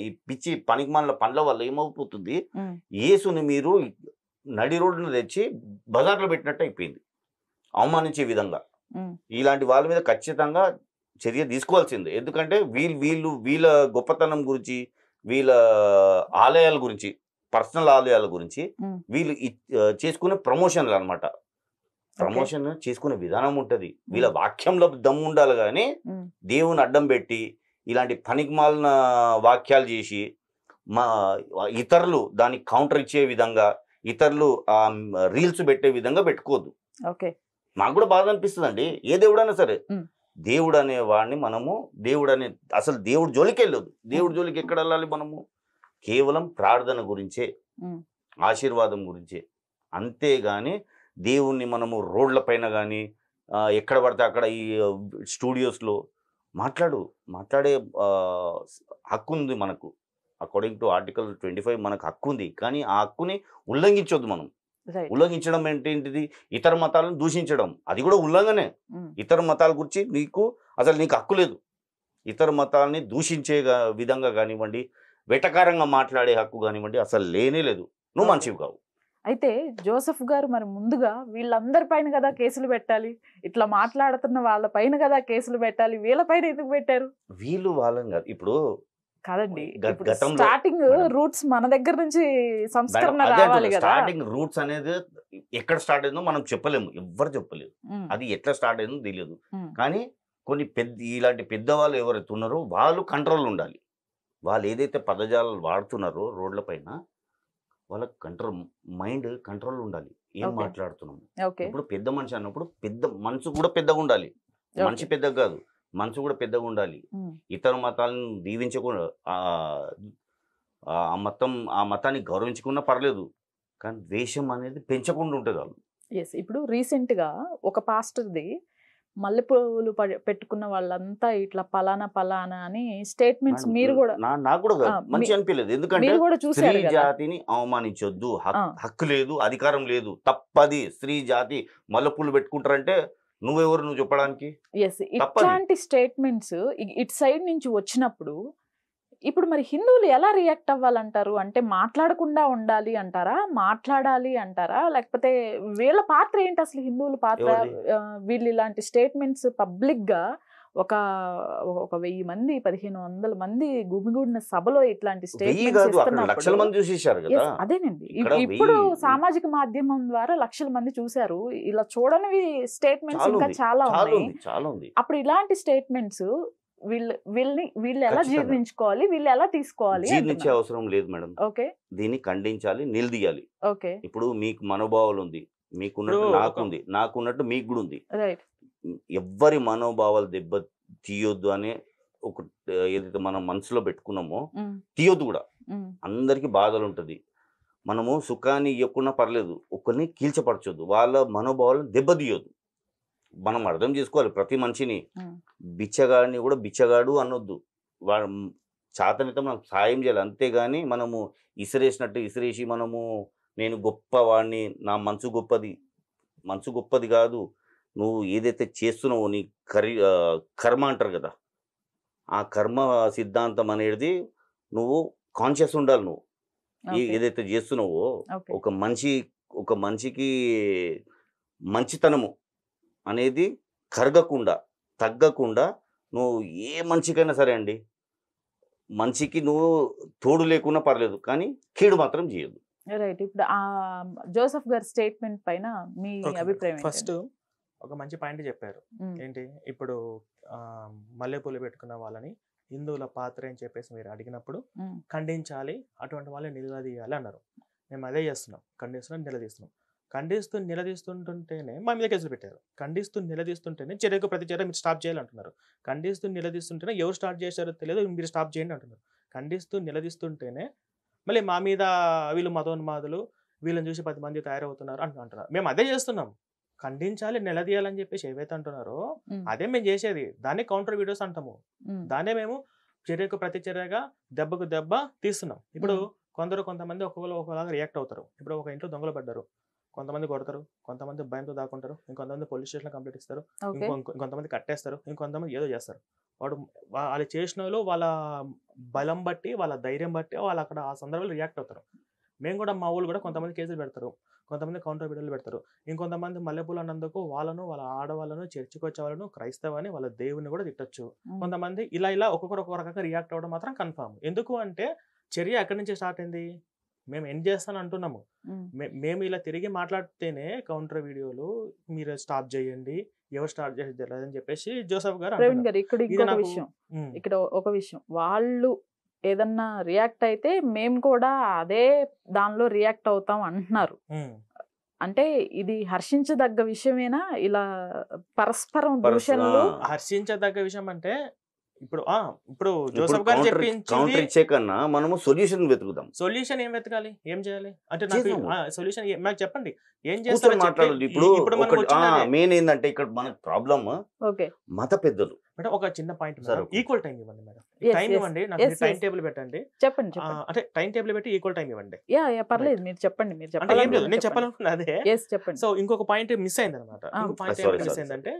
ఈ పిచ్చి పనికిమాల పనుల వల్ల ఏమవుతుంది, యేసుని మీరు నడి రోడ్డును తెచ్చి బజార్లో పెట్టినట్టు అయిపోయింది, అవమానించే విధంగా. ఇలాంటి వాళ్ళ మీద ఖచ్చితంగా చర్య తీసుకోవాల్సిందే. ఎందుకంటే వీళ్ళ గొప్పతనం గురించి, వీళ్ళ ఆలయాల గురించి, పర్సనల్ ఆలయాల గురించి వీళ్ళు చేసుకునే ప్రమోషన్లు అనమాట. ప్రమోషన్ చేసుకునే విధానం ఉంటది, వీళ్ళ వాక్యంలో దమ్ము ఉండాలి. కానీ దేవుని అడ్డం పెట్టి ఇలాంటి పనికిమాలిన వాక్యాలు చేసి ఇతరులు దానికి కౌంటర్ ఇచ్చే విధంగా, ఇతరులు రీల్స్ పెట్టే విధంగా పెట్టుకోవద్దు. మాకు కూడా బాధ అనిపిస్తుంది అండి. ఏ దేవుడైనా సరే, దేవుడు అనే వాడిని మనము అసలు దేవుడు జోలికి వెళ్ళొద్దు. దేవుడి జోలికి ఎక్కడ వెళ్ళాలి మనము? కేవలం ప్రార్థన గురించే, ఆశీర్వాదం గురించే. అంతేగాని దేవుణ్ణి మనము రోడ్ల పైన కానీ ఎక్కడ పడితే అక్కడ ఈ స్టూడియోస్లో మాట్లాడే హక్కు ఉంది మనకు. అకార్డింగ్ టు ఆర్టికల్ 25 మనకు హక్కు ఉంది. కానీ ఆ హక్కుని ఉల్లంఘించొద్దు మనం. ఉల్లంఘించడం ఏంటిది? ఇతర మతాలను దూషించడం, అది కూడా ఉల్లంఘనే. ఇతర మతాల గురించి నీకు హక్కు లేదు. ఇతర మతాలని దూషించే విధంగా కానివ్వండి, వెటకారంగా మాట్లాడే హక్కు కానివ్వండి అసలు లేనే లేదు. నువ్వు మనిషివి కావు. అయితే జోసెఫ్ గారు మరి ముందుగా వీళ్ళందరి పైన కదా కేసులు పెట్టాలి, ఇట్లా మాట్లాడుతున్న వాళ్ళ పైన కదా కేసులు పెట్టాలి, వీళ్ళ పైన ఎందుకు పెట్టారు? వీళ్ళు వాళ్ళని కాదు, ఇప్పుడు కాదండి, స్టార్టింగ్ రూట్స్ మన దగ్గర నుంచి సంస్కరణ రావాలి కదా. స్టార్టింగ్ రూట్స్ అనేది ఎక్కడ స్టార్ట్ అయిందో మనం చెప్పలేము, ఎవ్వరు చెప్పలేదు. అది ఎట్లా స్టార్ట్ అయిందో తెలియదు. కానీ కొన్ని ఇలాంటి పెద్దవాళ్ళు ఎవరైతే ఉన్నారో వాళ్ళు కంట్రోల్ ఉండాలి. వాళ్ళు ఏదైతే పదజాలాలు వాడుతున్నారో రోడ్ల పైన వాళ్ళ మైండ్ కంట్రోల్ ఉండాలి. ఏం మాట్లాడుతున్నాము ఇప్పుడు పెద్ద మనిషి అన్నప్పుడు మనసు కూడా పెద్దగా ఉండాలి. మనిషి పెద్దగా కాదు, మనసు కూడా పెద్దగా ఉండాలి. ఇతర మతాలను దీవించకుండా ఆ మతాన్ని గౌరవించకుండా పర్లేదు, కానీ ద్వేషం అనేది పెంచకుండా ఉంటుంది వాళ్ళు. ఇప్పుడు రీసెంట్ గా ఒక పాస్టర్ది మల్లెపూలు పెట్టుకున్న వాళ్ళంతా ఇట్లా పలానా అని స్టేట్మెంట్స్ మీరు కూడా నాకు కూడా మంచి అనిపించలేదు. ఎందుకంటే స్త్రీ జాతిని అవమానించొద్దు, హక్కు లేదు, అధికారం లేదు, తప్పది. స్త్రీ జాతి మల్లెపూలు పెట్టుకుంటారంటే నువ్వు చెప్పడానికి. ఇట్లాంటి స్టేట్మెంట్స్ ఇటు సైడ్ నుంచి వచ్చినప్పుడు ఇప్పుడు మరి హిందువులు ఎలా రియాక్ట్ అవ్వాలంటారు? అంటే మాట్లాడకుండా ఉండాలి అంటారా, మాట్లాడాలి అంటారా, లేకపోతే వీళ్ళ పాత్ర ఏంటి అసలు? హిందువుల పాత్ర, వీళ్ళు ఇలాంటి స్టేట్మెంట్స్ పబ్లిక్ గా ఒక 1000 మంది 1500 మంది గుమిగూడిన సభలో ఇట్లాంటి స్టేట్మెంట్స్ అదేనండి. ఇప్పుడు సామాజిక మాధ్యమం ద్వారా లక్షల మంది చూశారు. ఇలా చూడనివి స్టేట్మెంట్స్ ఇంకా చాలా ఉన్నాయి. అప్పుడు ఇలాంటి స్టేట్మెంట్స్ వీళ్ళు ఎలా జీర్ణించుకోవాలి, వీళ్ళు ఎలా తీసుకోవాలి? జీర్ణించే అవసరం లేదు మేడం. ఓకే, దీన్ని ఖండించాలి, నిలదీయాలి. ఓకే, ఇప్పుడు మీకు మనోభావాలు ఉంది, మీకున్నట్టు నాకుంది, నాకున్నట్టు మీకు కూడా ఉంది. ఎవ్వరి మనోభావాలు దెబ్బ తీయొద్దు అనే ఒక ఏదైతే మనం మనసులో పెట్టుకున్నామో తీయొద్దు కూడా. అందరికి బాధలు ఉంటది, మనము సుఖాన్ని ఇవ్వకుండా పర్లేదు, ఒకరిని కీల్చపరచొద్దు, వాళ్ళ మనోభావాలను దెబ్బతీయొద్దు. మనం అర్థం చేసుకోవాలి ప్రతి మనిషిని. ఉమ్, బిచ్చగాడిని కూడా బిచ్చగాడు అనొద్దు. వాడు చాతనితో మనం సాయం చేయాలి, అంతేగాని మనము ఇసిరేసినట్టు ఇసిరేసి మనము నేను గొప్పవాడిని, నా మనసు గొప్పది కాదు, నువ్వు ఏదైతే చేస్తున్నావో నీ కర్మ అంటారు కదా, ఆ కర్మ సిద్ధాంతం అనేది నువ్వు కాన్షియస్ ఉండాలి. నువ్వు ఓకే, ఏదైతే చేస్తున్నావో ఓకే, ఒక మనిషికి మంచితనము అనేది కరగకుండా తగ్గకుండా నువ్వు ఏ మనిషికైనా సరే అండి, మనిషికి నువ్వు తోడు లేకున్నా పర్లేదు, కానీ కీడు మాత్రం చేయదు. రైట్. ఇప్పుడు ఆ జోసెఫ్ గారి స్టేట్మెంట్ పైన మీ అభిప్రాయం ఫస్ట్ ఒక మంచి పాయింట్ చెప్పారు. ఏంటి, ఇప్పుడు మల్లెపూలు పెట్టుకున్న వాళ్ళని హిందువుల పాత్ర అని చెప్పేసి మీరు అడిగినప్పుడు ఖండించాలి, అటువంటి వాళ్ళని నిలదీయాలి అన్నారు. మేము అదే చేస్తున్నాం, ఖండిస్తూ నిలదీస్తుంటేనే మా మీద కేసులు పెట్టారు. ఖండిస్తూ నిలదీస్తుంటేనే చర్యకు ప్రతి చర్య మీరు స్టాప్ చేయాలంటున్నారు. ఖండిస్తూ నిలదీస్తుంటేనే ఎవరు స్టార్ట్ చేశారో తెలియదు, మీరు స్టాప్ చేయండి అంటున్నారు. ఖండిస్తూ నిలదీస్తుంటేనే మళ్ళీ మా మీద వీళ్ళు మతోన్మాదులు, వీళ్ళని చూసి 10 మంది తయారవుతున్నారు అంటున్నారు. మేము అదే చేస్తున్నాం, ఖండించాలి నిలదీయాలని చెప్పేసి ఏవైతే అంటున్నారో అదే మేము చేసేది. దాన్ని కౌంటర్ వీడియోస్ అంటాము. దాన్నే మేము చర్యకు ప్రతి చర్యగా దెబ్బకు దెబ్బ తీస్తున్నాం. ఇప్పుడు కొంతమంది ఒక్కొక్కలాగా రియాక్ట్ అవుతారు. ఇప్పుడు ఒక ఇంట్లో దొంగలు పడ్డారు, కొంతమంది కొడతారు, కొంతమంది భయంతో దాక్కుంటారు, ఇంకొంతమంది పోలీస్ స్టేషన్లో కంప్లైంట్ ఇస్తారు, ఇంకొంతమంది కట్టేస్తారు, ఇంకొంతమంది ఏదో చేస్తారు. వాళ్ళు చేసిన వాళ్ళు వాళ్ళ బలం బట్టి, వాళ్ళ ధైర్యం బట్టి వాళ్ళు అక్కడ ఆ సందర్భంలో రియాక్ట్ అవుతారు. మేము కూడా మా ఊళ్ళు కూడా కొంతమంది కేసులు పెడతారు, కొంతమంది కౌంటర్ వీడియోలు పెడతారు. ఇంకొంతమంది మల్లెపూలు అన్నందుకు వాళ్ళను, వాళ్ళ ఆడవాళ్ళను, చర్చికి వచ్చే వాళ్ళను, క్రైస్తవాన్ని, వాళ్ళ దేవుని కూడా తిట్టచ్చు. కొంతమంది ఇలా ఒక్కొక్కరు ఒక్కొక్క రకంగా రియాక్ట్ అవ్వడం మాత్రం కన్ఫామ్. ఎందుకు అంటే చర్య ఎక్కడి నుంచి స్టార్ట్ అయింది, మేము ఎండ్ చేస్తాను అంటున్నాము. మేము ఇలా తిరిగి మాట్లాడితేనే కౌంటర్ వీడియోలు మీరు స్టాప్ చేయండి, ఎవరు స్టార్ట్ చేసేది తెలియదు అని చెప్పేసి జోసెఫ్ గారు ఇక్కడ ఒక విషయం, వాళ్ళు ఏదన్నా రియాక్ట్ అయితే మేము కూడా అదే దానిలో రియాక్ట్ అవుతాం అంటున్నారు. అంటే ఇది హర్షించదగ్గ విషయమేనా? ఇలా పరస్పరం దూషణలు హర్షించదగ్గ విషయం అంటే ఇప్పుడు జోసెఫ్ గారు కౌంటర్ ఇచ్చే కన్నా మనము సొల్యూషన్ వెతుకుదాం. సొల్యూషన్ ఏం వెతకాలి, ఏం చేయాలి అంటే సొల్యూషన్ మాకు చెప్పండి, ఏం చేస్తారు మాట్లాడాలి. ఇప్పుడు మెయిన్ ఏంటంటే ఇక్కడ మనకు ప్రాబ్లమ్ మత పెద్దలు. మేడం ఒక చిన్న పాయింట్, ఈక్వల్ టైం ఇవ్వండి మేడం, టైం ఇవ్వండి, నాకు టైం టేబుల్ పెట్టండి, చెప్పండి, అంటే టైం టేబుల్ పెట్టి ఈక్వల్ టైం ఇవ్వండి. పర్లేదు, మీరు చెప్పండి. నేను చెప్పాలనుకున్నా అదే. చెప్పండి. సో ఇంకొక పాయింట్ మిస్ అయింది అనమాట. ఇంకొక పాయింట్ మిస్ అయిందంటే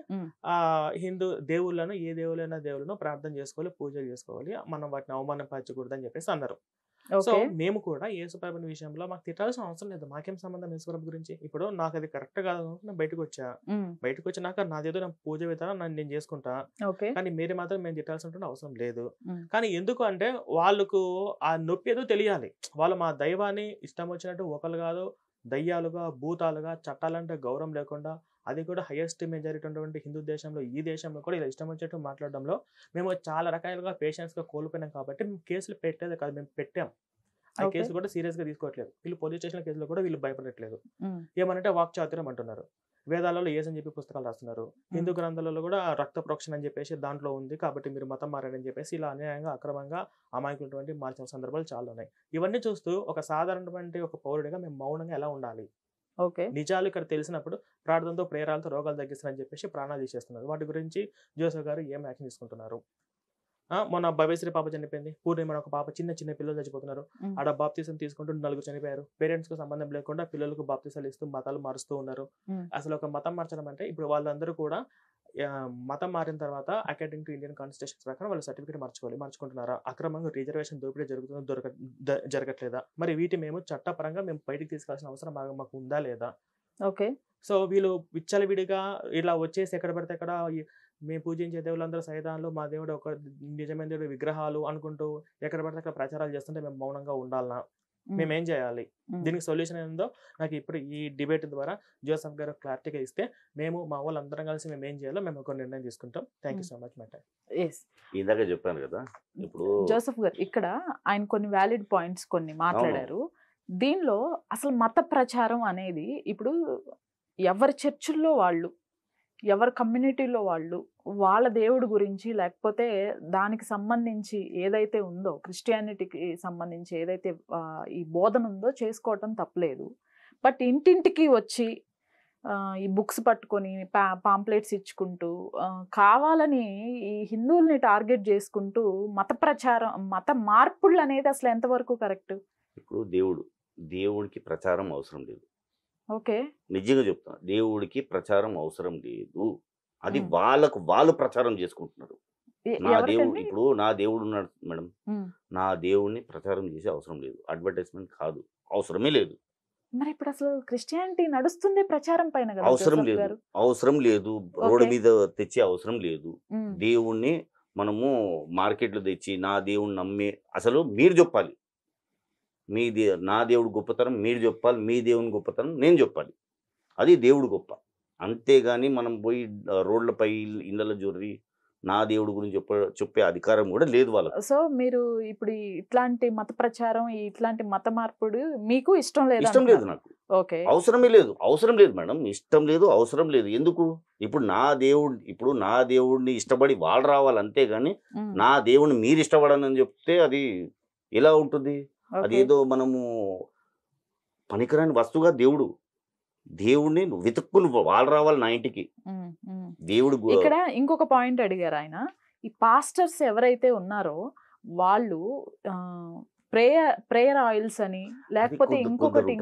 హిందూ దేవుళ్ళను, ఏ దేవుళ్ళను ప్రార్థన చేసుకోవాలి, పూజలు చేసుకోవాలి, మనం వాటిని అవమానపరచకూడదు అని చెప్పేసి అన్నారు. సో మేము కూడా యేసుప్రభుని విషయంలో మాకు తిట్టాల్సిన అవసరం లేదు, మాకేం సంబంధం యేసుప్రభు గురించి. ఇప్పుడు నాకు అది కరెక్ట్ కాదు, నేను బయటకు వచ్చినాక నాదేదో నా పూజ విధానం నేను చేసుకుంటా, కానీ మీరు మాత్రం మేము తిట్టాల్సిన అవసరం లేదు. కానీ ఎందుకు అంటే వాళ్ళకు ఆ నొప్పి ఏదో తెలియాలి. వాళ్ళు మా దైవాన్ని ఇష్టం వచ్చినట్టు ఒకరు కాదు, దయ్యాలుగా, భూతాలుగా, చట్టాలంటే గౌరవం లేకుండా, అది కూడా హైయెస్ట్ మెజారిటీ ఉన్నటువంటి హిందూ దేశంలో, ఈ దేశంలో కూడా ఇలా ఇష్టం వచ్చినట్టు మాట్లాడడంలో మేము చాలా రకాలుగా పేషెన్స్గా కోల్పోయినాం. కాబట్టి మేము కేసులు పెట్టేది కాదు, మేము పెట్టాం. ఆ కేసులు కూడా సీరియస్గా తీసుకోవట్లేదు. వీళ్ళు పోలీస్ స్టేషన్ కేసులో కూడా వీళ్ళు భయపడట్లేదు. ఏమనంటే వాక్చాతుర్యం అంటున్నారు, వేదాలలో ఏసని చెప్పి పుస్తకాలు రాస్తున్నారు, హిందూ గ్రంథాలలో కూడా రక్త ప్రోక్షణ అని చెప్పేసి దాంట్లో ఉంది, కాబట్టి మీరు మతం మారని చెప్పేసి ఇలా అన్యాయంగా అక్రమంగా అమాయకులటువంటి మార్చిన సందర్భాలు చాలా ఉన్నాయి. ఇవన్నీ చూస్తూ ఒక సాధారణటువంటి ఒక పౌరుడిగా మేము మౌనంగా ఎలా ఉండాలి, నిజాలు ఇక్కడ తెలిసినప్పుడు ప్రార్థనతో, ప్రేరాలతో రోగాలు తగ్గిస్తారని చెప్పేసి ప్రాణాలు తీసేస్తున్నారు. వాటి గురించి జోసెఫ్ గారు ఏం యాక్షన్ తీసుకుంటున్నారు? మొన్న భవ్యశ్రీ పాప చనిపోయింది, పూర్ణిమ ఒక పాప, చిన్న పిల్లలు చచ్చిపోతున్నారు. ఆడ బాప్తిసం తీసుకుంటూ 4 చనిపోయారు. పేరెంట్స్ కు సంబంధం లేకుండా పిల్లలకు బాప్తిసాలు ఇస్తూ మతాలు మారుస్తూ ఉన్నారు. అసలు ఒక మతం మార్చడం అంటే, ఇప్పుడు వాళ్ళందరూ కూడా మతం మారిన తర్వాత అకార్డింగ్ టు ఇండియన్ కాన్స్టిట్యూషన్ ప్రకారం వాళ్ళు సర్టిఫికేట్ మార్చుకుంటున్నారా? అక్రమంగా రిజర్వేషన్ దోపిడీ జరగట్లేదా? మరి వీటి మేము చట్టపరంగా మేము బయటికి తీసుకోవాల్సిన అవసరం మాకు ఉందా లేదా? సో వీళ్ళు విచ్చలవిడిగా ఇలా వచ్చేసి ఎక్కడ పడితే అక్కడ మేము పూజించే దేవుళ్ళందరూ సైతాన్లు, మా దేవుడు ఒక నిజమైన దేవుడు విగ్రహాలు అనుకుంటూ ఎక్కడ పడితే అక్కడ ప్రచారాలు చేస్తుంటే మేము మౌనంగా ఉండాలనా? మేమేం చేయాలి? దీనికి సొల్యూషన్ ఏందో నాకు ఇప్పుడు ఈ డిబేట్ ద్వారా జోసెఫ్ గారు క్లారిటీగా ఇస్తే మేము మా వాళ్ళందరం కలిసి మేము ఏం చేయాలో మేము ఒక నిర్ణయం తీసుకుంటాం. Thank you so much my time. ఇందాక చెప్పాను కదా, ఇప్పుడు జోసెఫ్ గారు ఇక్కడ ఆయన కొన్ని వ్యాలిడ్ పాయింట్స్ కొన్ని మాట్లాడారు. దీనిలో అసలు మత ప్రచారం అనేది ఇప్పుడు ఎవరి చర్చిల్లో వాళ్ళు, ఎవరి కమ్యూనిటీలో వాళ్ళు వాళ్ళ దేవుడి గురించి, లేకపోతే దానికి సంబంధించి ఏదైతే ఉందో, క్రిస్టియానిటీకి సంబంధించి ఏదైతే ఈ బోధన ఉందో చేసుకోవటం తప్పలేదు. బట్ ఇంటింటికి వచ్చి ఈ బుక్స్ పట్టుకొని పాంప్లెట్స్ ఇచ్చుకుంటూ కావాలని ఈ హిందువుల్ని టార్గెట్ చేసుకుంటూ మత ప్రచారం మత మార్పులు అనేది అసలు ఎంతవరకు కరెక్ట్? ఇప్పుడు దేవుడికి ప్రచారం అవసరం లేదు. ఓకే, నిజంగా చెప్తాను, దేవుడికి ప్రచారం అవసరం లేదు. అది మ్మ్. వాళ్ళు ప్రచారం చేసుకుంటున్నారు. నా దేవుడు ఎవరికండి? ఇప్పుడు నా దేవుడు ఉన్నాడు మేడం, ఉమ్. నా దేవుడిని ప్రచారం చేసే అవసరం లేదు. అడ్వర్టైజ్మెంట్ కాదు, అవసరమే లేదు. మరి ఇప్పుడు అసలు క్రిస్టియానిటీ నడుస్తుంది ప్రచారం పైన కదా అవసరం జోసెఫ్ లేదు, గారు. అవసరం లేదు. Road okay. మీద తెచ్చే అవసరం లేదు. ఉమ్. దేవుణ్ణి మనము మార్కెట్లో తెచ్చి నా దేవుణ్ణి నమ్మి, అసలు మీరు చెప్పాలి నా దేవుడు గొప్పతనం మీరు చెప్పాలి, మీ దేవుని గొప్పతనం నేను చెప్పాలి. అది దేవుడు గొప్ప. అంతేగాని మనం పోయి రోడ్లపై ఇళ్ళలో జొర్రి నా దేవుడి గురించి చెప్పే అధికారం కూడా లేదు వాళ్ళకి. సో మీరు ఇప్పుడు ఇట్లాంటి మత ప్రచారం ఇట్లాంటి మత మార్పుడు మీకు ఇష్టం లేదు? ఇష్టం లేదు నాకు, ఓకే, అవసరమే లేదు. అవసరం లేదు మేడం, ఇష్టం లేదు, అవసరం లేదు. ఎందుకు? ఇప్పుడు నా దేవుడిని ఇష్టపడి వాళ్ళు రావాలి, అంతేగాని నా దేవుడిని మీరు ఇష్టపడనని చెప్తే అది ఎలా ఉంటుంది? అదేదో మనము పనికిరాని వస్తువుగా దేవుడిని వెతుక్కుని వాళ్ళు రావాలి నా ఇంటికి. దేవుడు ఇక్కడ ఇంకొక పాయింట్ అడిగారు ఆయన, ఈ పాస్టర్స్ ఎవరైతే ఉన్నారో వాళ్ళు ప్రేయర్ ఆయిల్స్ అని లేకపోతే ఇంకొకటి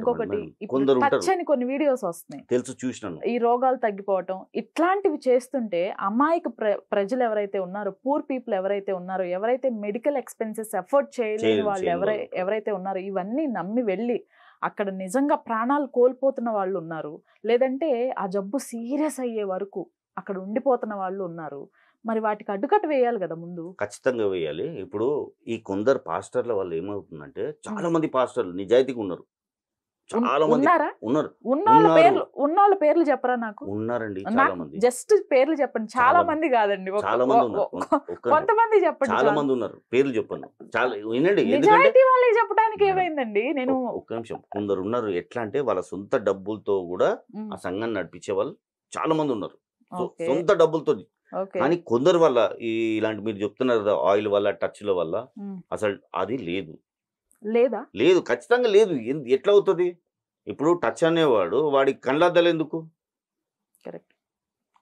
ఇప్పుడు టచ్ అని కొన్ని వీడియోస్ వస్తున్నాయి, తెలుసు, చూసినాను. ఈ రోగాలు తగ్గిపోవటం ఇట్లాంటివి చేస్తుంటే అమాయక ప్రజలు ఎవరైతే ఉన్నారో, పూర్ పీపుల్ ఎవరైతే ఉన్నారో, ఎవరైతే మెడికల్ ఎక్స్పెన్సెస్ ఎఫోర్డ్ చేయలేని వాళ్ళు ఎవరైతే ఉన్నారో, ఇవన్నీ నమ్మి వెళ్ళి అక్కడ నిజంగా ప్రాణాలు కోల్పోతున్న వాళ్ళు ఉన్నారు, లేదంటే ఆ జబ్బు సీరియస్ అయ్యే వరకు అక్కడ ఉండిపోతున్న వాళ్ళు ఉన్నారు. మరి వాటికి అడ్డుకట్ట వేయాలి కదా ముందు. ఖచ్చితంగా వేయాలి. ఇప్పుడు ఈ కొందరు పాస్టర్ల వల్ల ఏమవుతుందంటే, చాలా మంది పాస్టర్లు నిజాయితీగా ఉన్నారు, చాలా మంది ఉన్నారు. ఉన్నోళ్ళ పేర్లు చెప్పరా నాకు? ఉన్నారండి చాలా మంది. జస్ట్ పేర్లు చెప్పండి, చాలా మంది కాదండి, చాలా మంది ఉన్నారు. కొంతమంది చెప్పండి. చాలా మంది ఉన్నారు, పేర్లు చెప్పండి. చాలా వినండి, నిజాయితీ వాళ్ళే చెప్పడానికి ఏమైందండి? నేను ఒక్క నిమిషం. కొందరు ఉన్నారు ఎట్లా అంటే వాళ్ళ సొంత డబ్బులతో కూడా ఆ సంఘాన్ని నడిపించే వాళ్ళు చాలా మంది ఉన్నారు, సొంత డబ్బులతో. కానీ కొందరు వల్ల ఇలాంటి మీరు చెప్తున్నారు కదా, ఆయిల్ వల్ల, టచ్ల వల్ల అసలు అది లేదు, ఖచ్చితంగా లేదు. ఎట్లా అవుతుంది? ఇప్పుడు టచ్ అనేవాడు వాడికి కళ్ళద్దలు ఎందుకు?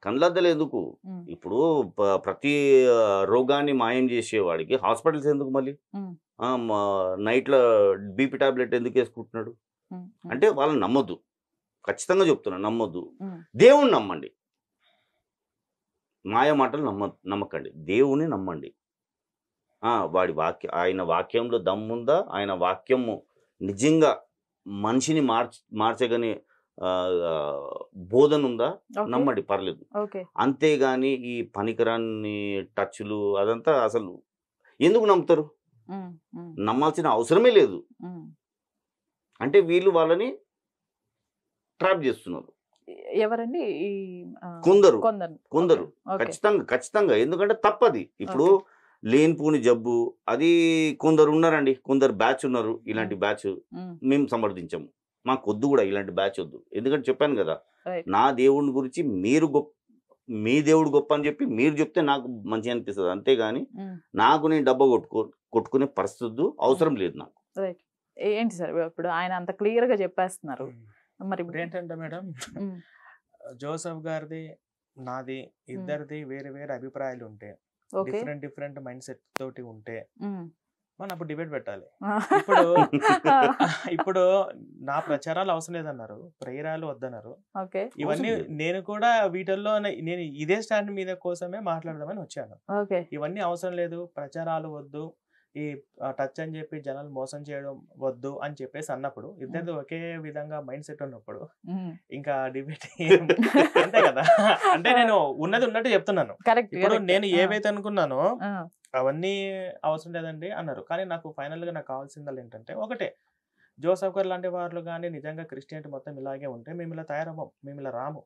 కళ్ళద్దలు ఎందుకు? ఇప్పుడు ప్రతి రోగాన్ని మాయం చేసేవాడికి హాస్పిటల్స్ ఎందుకు? మళ్ళీ నైట్లో బీపీ టాబ్లెట్ ఎందుకు వేసుకుంటున్నాడు? అంటే వాళ్ళని నమ్మొద్దు, ఖచ్చితంగా చెప్తున్నా, నమ్మొద్దు. దేవుణ్ణి నమ్మండి, మాయ మాటలు నమ్మకండి, దేవుని నమ్మండి. వాడి ఆయన వాక్యంలో దమ్ముందా? ఆయన వాక్యము నిజంగా మనిషిని మార్చగని బోధన ఉందా? నమ్మండి, పర్లేదు. అంతేగాని ఈ పనికిరాని టచ్లు అదంతా అసలు ఎందుకు నమ్ముతారు? నమ్మాల్సిన అవసరమే లేదు. అంటే వీళ్ళు వాళ్ళని ట్రాప్ చేస్తున్నారు. ఎవరండి? కొందరు ఖచ్చితంగా. ఎందుకంటే తప్పది. ఇప్పుడు లేనిపోని జబ్బు అది కొందరు ఉన్నారండి, కొందరు బ్యాచ్ ఉన్నారు. ఇలాంటి బ్యాచ్ మేము సమర్థించాము, మాకు వద్దు కూడా ఇలాంటి బ్యాచ్ వద్దు. ఎందుకంటే చెప్పాను కదా, నా దేవుడిని గురించి మీ దేవుడు గొప్ప అని చెప్పి మీరు చెప్తే నాకు మంచిగా అనిపిస్తుంది, అంతేగాని నాకు నేను డబ్బా కొట్టుకునే పరిస్థితి అవసరం లేదు నాకు. ఏంటి సార్ ఇప్పుడు ఆయన అంత క్లియర్ గా చెప్పేస్తున్నారు, మరి ఇప్పుడు ఏంటంటే మేడం, జోసెఫ్ గారిది నాది ఇద్దరిది వేరే వేరే అభిప్రాయాలు ఉంటే, డిఫరెంట్ మైండ్ సెట్ తోటి ఉంటే మనం అప్పుడు డిబేట్ పెట్టాలి. ఇప్పుడు నా ప్రచారాలు అవసరం లేదన్నారు, ప్రేరాలు వద్దన్నారు. ఇవన్నీ నేను కూడా వీటిల్లో నేను ఇదే స్టాండ్ మీద కోసమే మాట్లాడదామని వచ్చాను. ఇవన్నీ అవసరం లేదు, ప్రచారాలు వద్దు, ఈ టచ్ అని చెప్పి జనాలు మోసం చేయడం వద్దు అని చెప్పేసి అన్నప్పుడు, ఇద్దరిది ఒకే విధంగా మైండ్ సెట్ ఉన్నప్పుడు ఇంకా డిబేట్ అంతే కదా. అంటే నేను ఉన్నది ఉన్నట్టు చెప్తున్నాను. ఇప్పుడు నేను ఏవైతే అనుకున్నానో అవన్నీ అవసరం లేదండి అన్నారు. కానీ నాకు ఫైనల్ గా నాకు కావాల్సింది ఏంటంటే ఒకటే, జోసెఫ్ గారు లాంటి వాళ్ళు కానీ నిజంగా క్రిస్టియానిటీ మొత్తం ఇలాగే ఉంటే మేము ఇలా తయారవ్వం, మేము ఇలా రాము.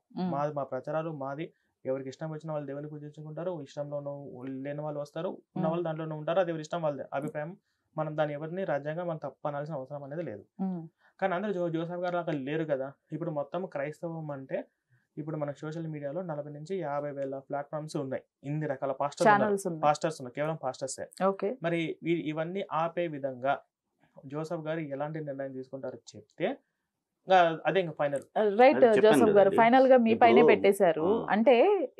మా ప్రచారాలు మాది, ఎవరికి ఇష్టం వచ్చిన వాళ్ళు దేవుని పూజించుకుంటారు, ఇష్టంలో లేని వాళ్ళు వస్తారు, ఉన్న వాళ్ళు దాంట్లోనే ఉంటారు, అది ఎవరి ఇష్టం వాళ్ళ అభిప్రాయం. మనం దాన్ని ఎవరిని రాజ్యాంగం మనం తప్పనాల్సిన అవసరం అనేది లేదు. కానీ అందరూ జోసెఫ్ గారు అక్కడ లేరు కదా. ఇప్పుడు మొత్తం క్రైస్తవం అంటే ఇప్పుడు మన సోషల్ మీడియాలో 40 నుంచి 50,000 ప్లాట్ఫామ్స్ ఉన్నాయి, ఇన్ని రకాల పాస్టర్స్ ఉన్నాయి, కేవలం పాస్టర్సే. మరి ఇవన్నీ ఆపే విధంగా జోసెఫ్ గారు ఎలాంటి నిర్ణయం తీసుకుంటారో చెప్తే అదే ఇంకా ఫైనల్. రైట్ అది చెప్పాను జోసఫ్ గారు, కదండి. ఫైనల్ గా మీ ఇప్పుడు, పైనే పెట్టేశారు. అంటే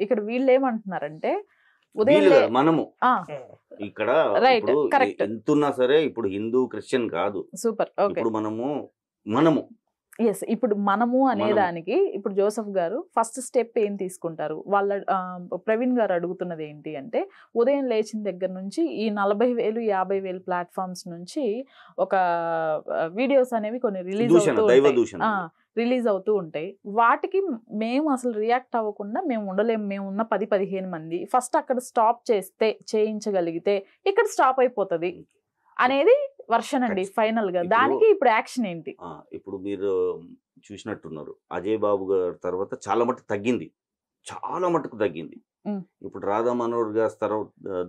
ఇక్కడ వీళ్ళు ఏమంటున్నారంటే ఉదయం వీళ్ళు కాదు, మనము ఆ, ఇక్కడ Right, ఇప్పుడు correct. ఎంతున్నా సరే ఇప్పుడు హిందూ క్రిస్టియన్ కాదు, సూపర్, ఓకే. ఇప్పుడు మనము ఎస్, ఇప్పుడు మనము అనే మనము. దానికి ఇప్పుడు జోసఫ్ గారు ఫస్ట్ స్టెప్ ఏం తీసుకుంటారు? వాళ్ళ ప్రవీణ్ గారు అడుగుతున్నది ఏంటి అంటే, ఉదయం లేచిన దగ్గర నుంచి ఈ 40,000 50,000 ప్లాట్ఫామ్స్ నుంచి ఒక వీడియోస్ అనేవి కొన్ని రిలీజ్ దూషణ, దైవ దూషణ. రిలీజ్ అవుతూ ఉంటాయి. వాటికి మేము అసలు రియాక్ట్ అవ్వకుండా మేము ఉండలేము. మేము ఉన్న 10-15 మంది ఫస్ట్ అక్కడ స్టాప్ చేయించగలిగితే ఇక్కడ స్టాప్ అయిపోతుంది అనేది వర్షన్ అండి ఫైనల్ గా. దానికి ఇప్పుడు యాక్షన్ ఏంటి? ఇప్పుడు మీరు చూసినట్టున్నారు, అజయ్ బాబు గారి తర్వాత చాలా మటుకు తగ్గింది, చాలా మటుకు తగ్గింది. ఇప్పుడు రాధా మనోహర్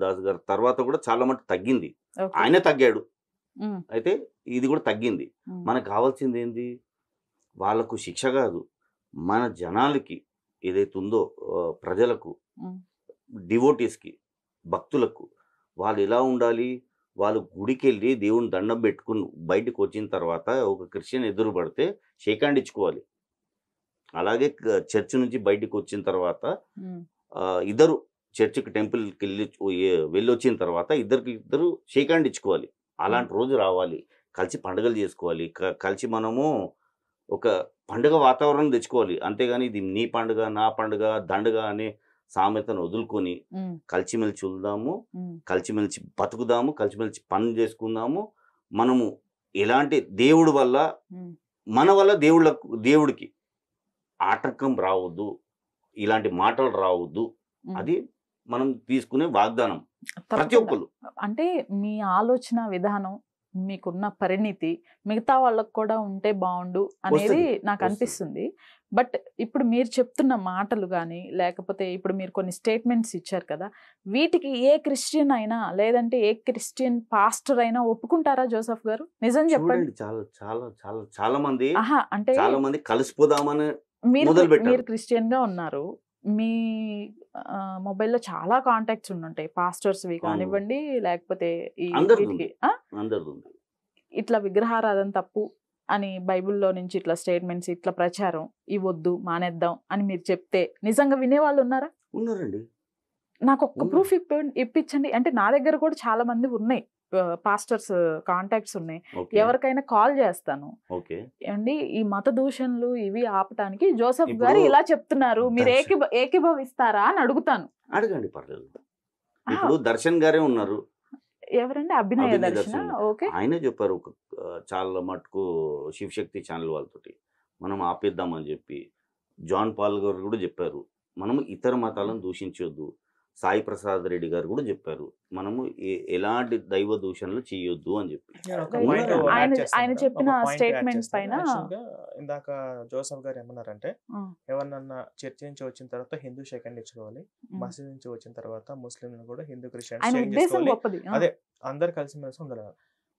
దాస్ గారి తర్వాత కూడా చాలా మటుకు తగ్గింది. Okay. ఆయన తగ్గాడు, ఉమ్, అయితే ఇది కూడా తగ్గింది. ఉమ్, మనకు కావాల్సింది ఏంది? వాళ్ళకు శిక్ష కాదు, మన జనాలకి ఏదైతే ఉందో ప్రజలకు, ఉమ్, డివోటీస్కి, భక్తులకు వాళ్ళు ఎలా ఉండాలి? వాళ్ళు గుడికి వెళ్ళి దేవుని దండం పెట్టుకుని బయటకు వచ్చిన తర్వాత ఒక క్రిస్టియన్ ఎదురు పడితే షేక్ హ్యాండ్ ఇచ్చుకోవాలి. అలాగే చర్చ్ నుంచి బయటకు వచ్చిన తర్వాత ఉమ్, ఇద్దరు చర్చికి టెంపుల్కి వెళ్ళి వచ్చిన తర్వాత ఇద్దరు షేక్ హ్యాండ్ ఇచ్చుకోవాలి. అలాంటి రోజు రావాలి, కలిసి పండుగలు చేసుకోవాలి, కలిసి మనము ఒక పండుగ వాతావరణం తెచ్చుకోవాలి. అంతేగాని ఇది నీ పండుగ నా పండుగ దండగ అనే సామెతను వదులుకొని ఉమ్, కలిసిమెలిసి ఉందాము, ఉమ్, కలిసిమెలిసి బతుకుదాము, కలిసిమెలిసి పనులు చేసుకుందాము. మనము ఎలాంటి దేవుడి వల్ల ఉమ్. మన వల్ల దేవుడికి ఆటంకం రావద్దు, ఇలాంటి మాటలు రావద్దు. అది మనం తీసుకునే వాగ్దానం ప్రతి తప్పకుండా. ఒక్కరు. అంటే మీ ఆలోచన విధానం, మీకున్న పరిణితి మిగతా వాళ్ళకు కూడా ఉంటే బాగుండు అనేది నాకు వస్తుంది. అనిపిస్తుంది. బట్ ఇప్పుడు మీరు చెప్తున్న మాటలు కానీ, లేకపోతే ఇప్పుడు మీరు కొన్ని స్టేట్మెంట్స్ ఇచ్చారు కదా, వీటికి ఏ క్రిస్టియన్ అయినా లేదంటే ఏ క్రిస్టియన్ పాస్టర్ అయినా ఒప్పుకుంటారా జోసఫ్ గారు? నిజం చెప్పండి. చూడండి, చాలా చాలా చాలా చాలా మంది ఆహా, అంటే చాలా మంది కలిసిపోదామని మీరు మొదలు పెట్టారు. మీరు క్రిస్టియన్ గా ఉన్నారు, మీ మొబైల్లో చాలా కాంటాక్ట్స్ ఉండుంటాయి, పాస్టర్స్వి కానివ్వండి, లేకపోతే ఈ అందరిది వీటికి అందరిది ఉంది. ఇట్లా విగ్రహారాధన తప్పు అని బైబిల్లో నుంచి ఇట్లా స్టేట్మెంట్స్, ఇట్లా ప్రచారం ఇవ్వద్దు, మానేద్దాం అని మీరు చెప్తే నిజంగా వినేవాళ్ళు ఉన్నారా? ఉన్నారండి. నాకు ఒక్క ఉన్నారు. ప్రూఫ్ ఇప్పించండి. అంటే నా దగ్గర కూడా చాలా మంది ఉన్నాయి, పాస్టర్స్ కాంటాక్ట్స్ ఉన్నాయి. ఓకే, ఎవరికైనా కాల్ చేస్తాను, ఓకే. ఏమండి ఈ మత దూషణలు ఇవి ఆపటానికి జోసఫ్ ఇప్పుడు గారు ఇలా చెప్తున్నారు, మీరు దర్శన్ ఏకీభవిస్తారా అని అడుగుతాను. అడగండి, పర్లేదు. ఇప్పుడు దర్శన్ గారే ఉన్నారు, ఎవరండి? అభినయ అభినయ దర్శన. దర్శన్. ఓకే, ఆయనే చెప్పారు ఒక చాలా మటుకు శివశక్తి ఛానల్ వాళ్ళతోటి మనం ఆపేద్దామని చెప్పి. జాన్ పాల్ గారు కూడా చెప్పారు, మనము ఇతర మతాలను దూషించొద్దు. సాయి ప్రసాద్ రెడ్డి గారు కూడా చెప్పారు, మనము ఎలాంటి దైవ దూషణలు చేయొద్దు అని చెప్పి. నేను ఒక Right. point ఆయన- add చేస్తాను ఆయన మేడం. చెప్పిన ఒక point add statement చేస్తాను. పైన Actually గా ఇందాక జోసఫ్ గారు ఏమన్నారంటే, ఆ, ఎవరినన్నా చర్చ్ నుంచి వచ్చిన తర్వాత హిందూ సెకండ్ ఇచ్చుకోవాలి, ఉమ్. మసీద్ నుంచి వచ్చిన తర్వాత ముస్లింలను కూడా హిందూ క్రిస్టియన్స్ ఆయన చేంజ్ ఉద్దేశం చేసుకోవాలి. గొప్పది. అదే అందరు కలిసిమెలిసి ఉండాలి.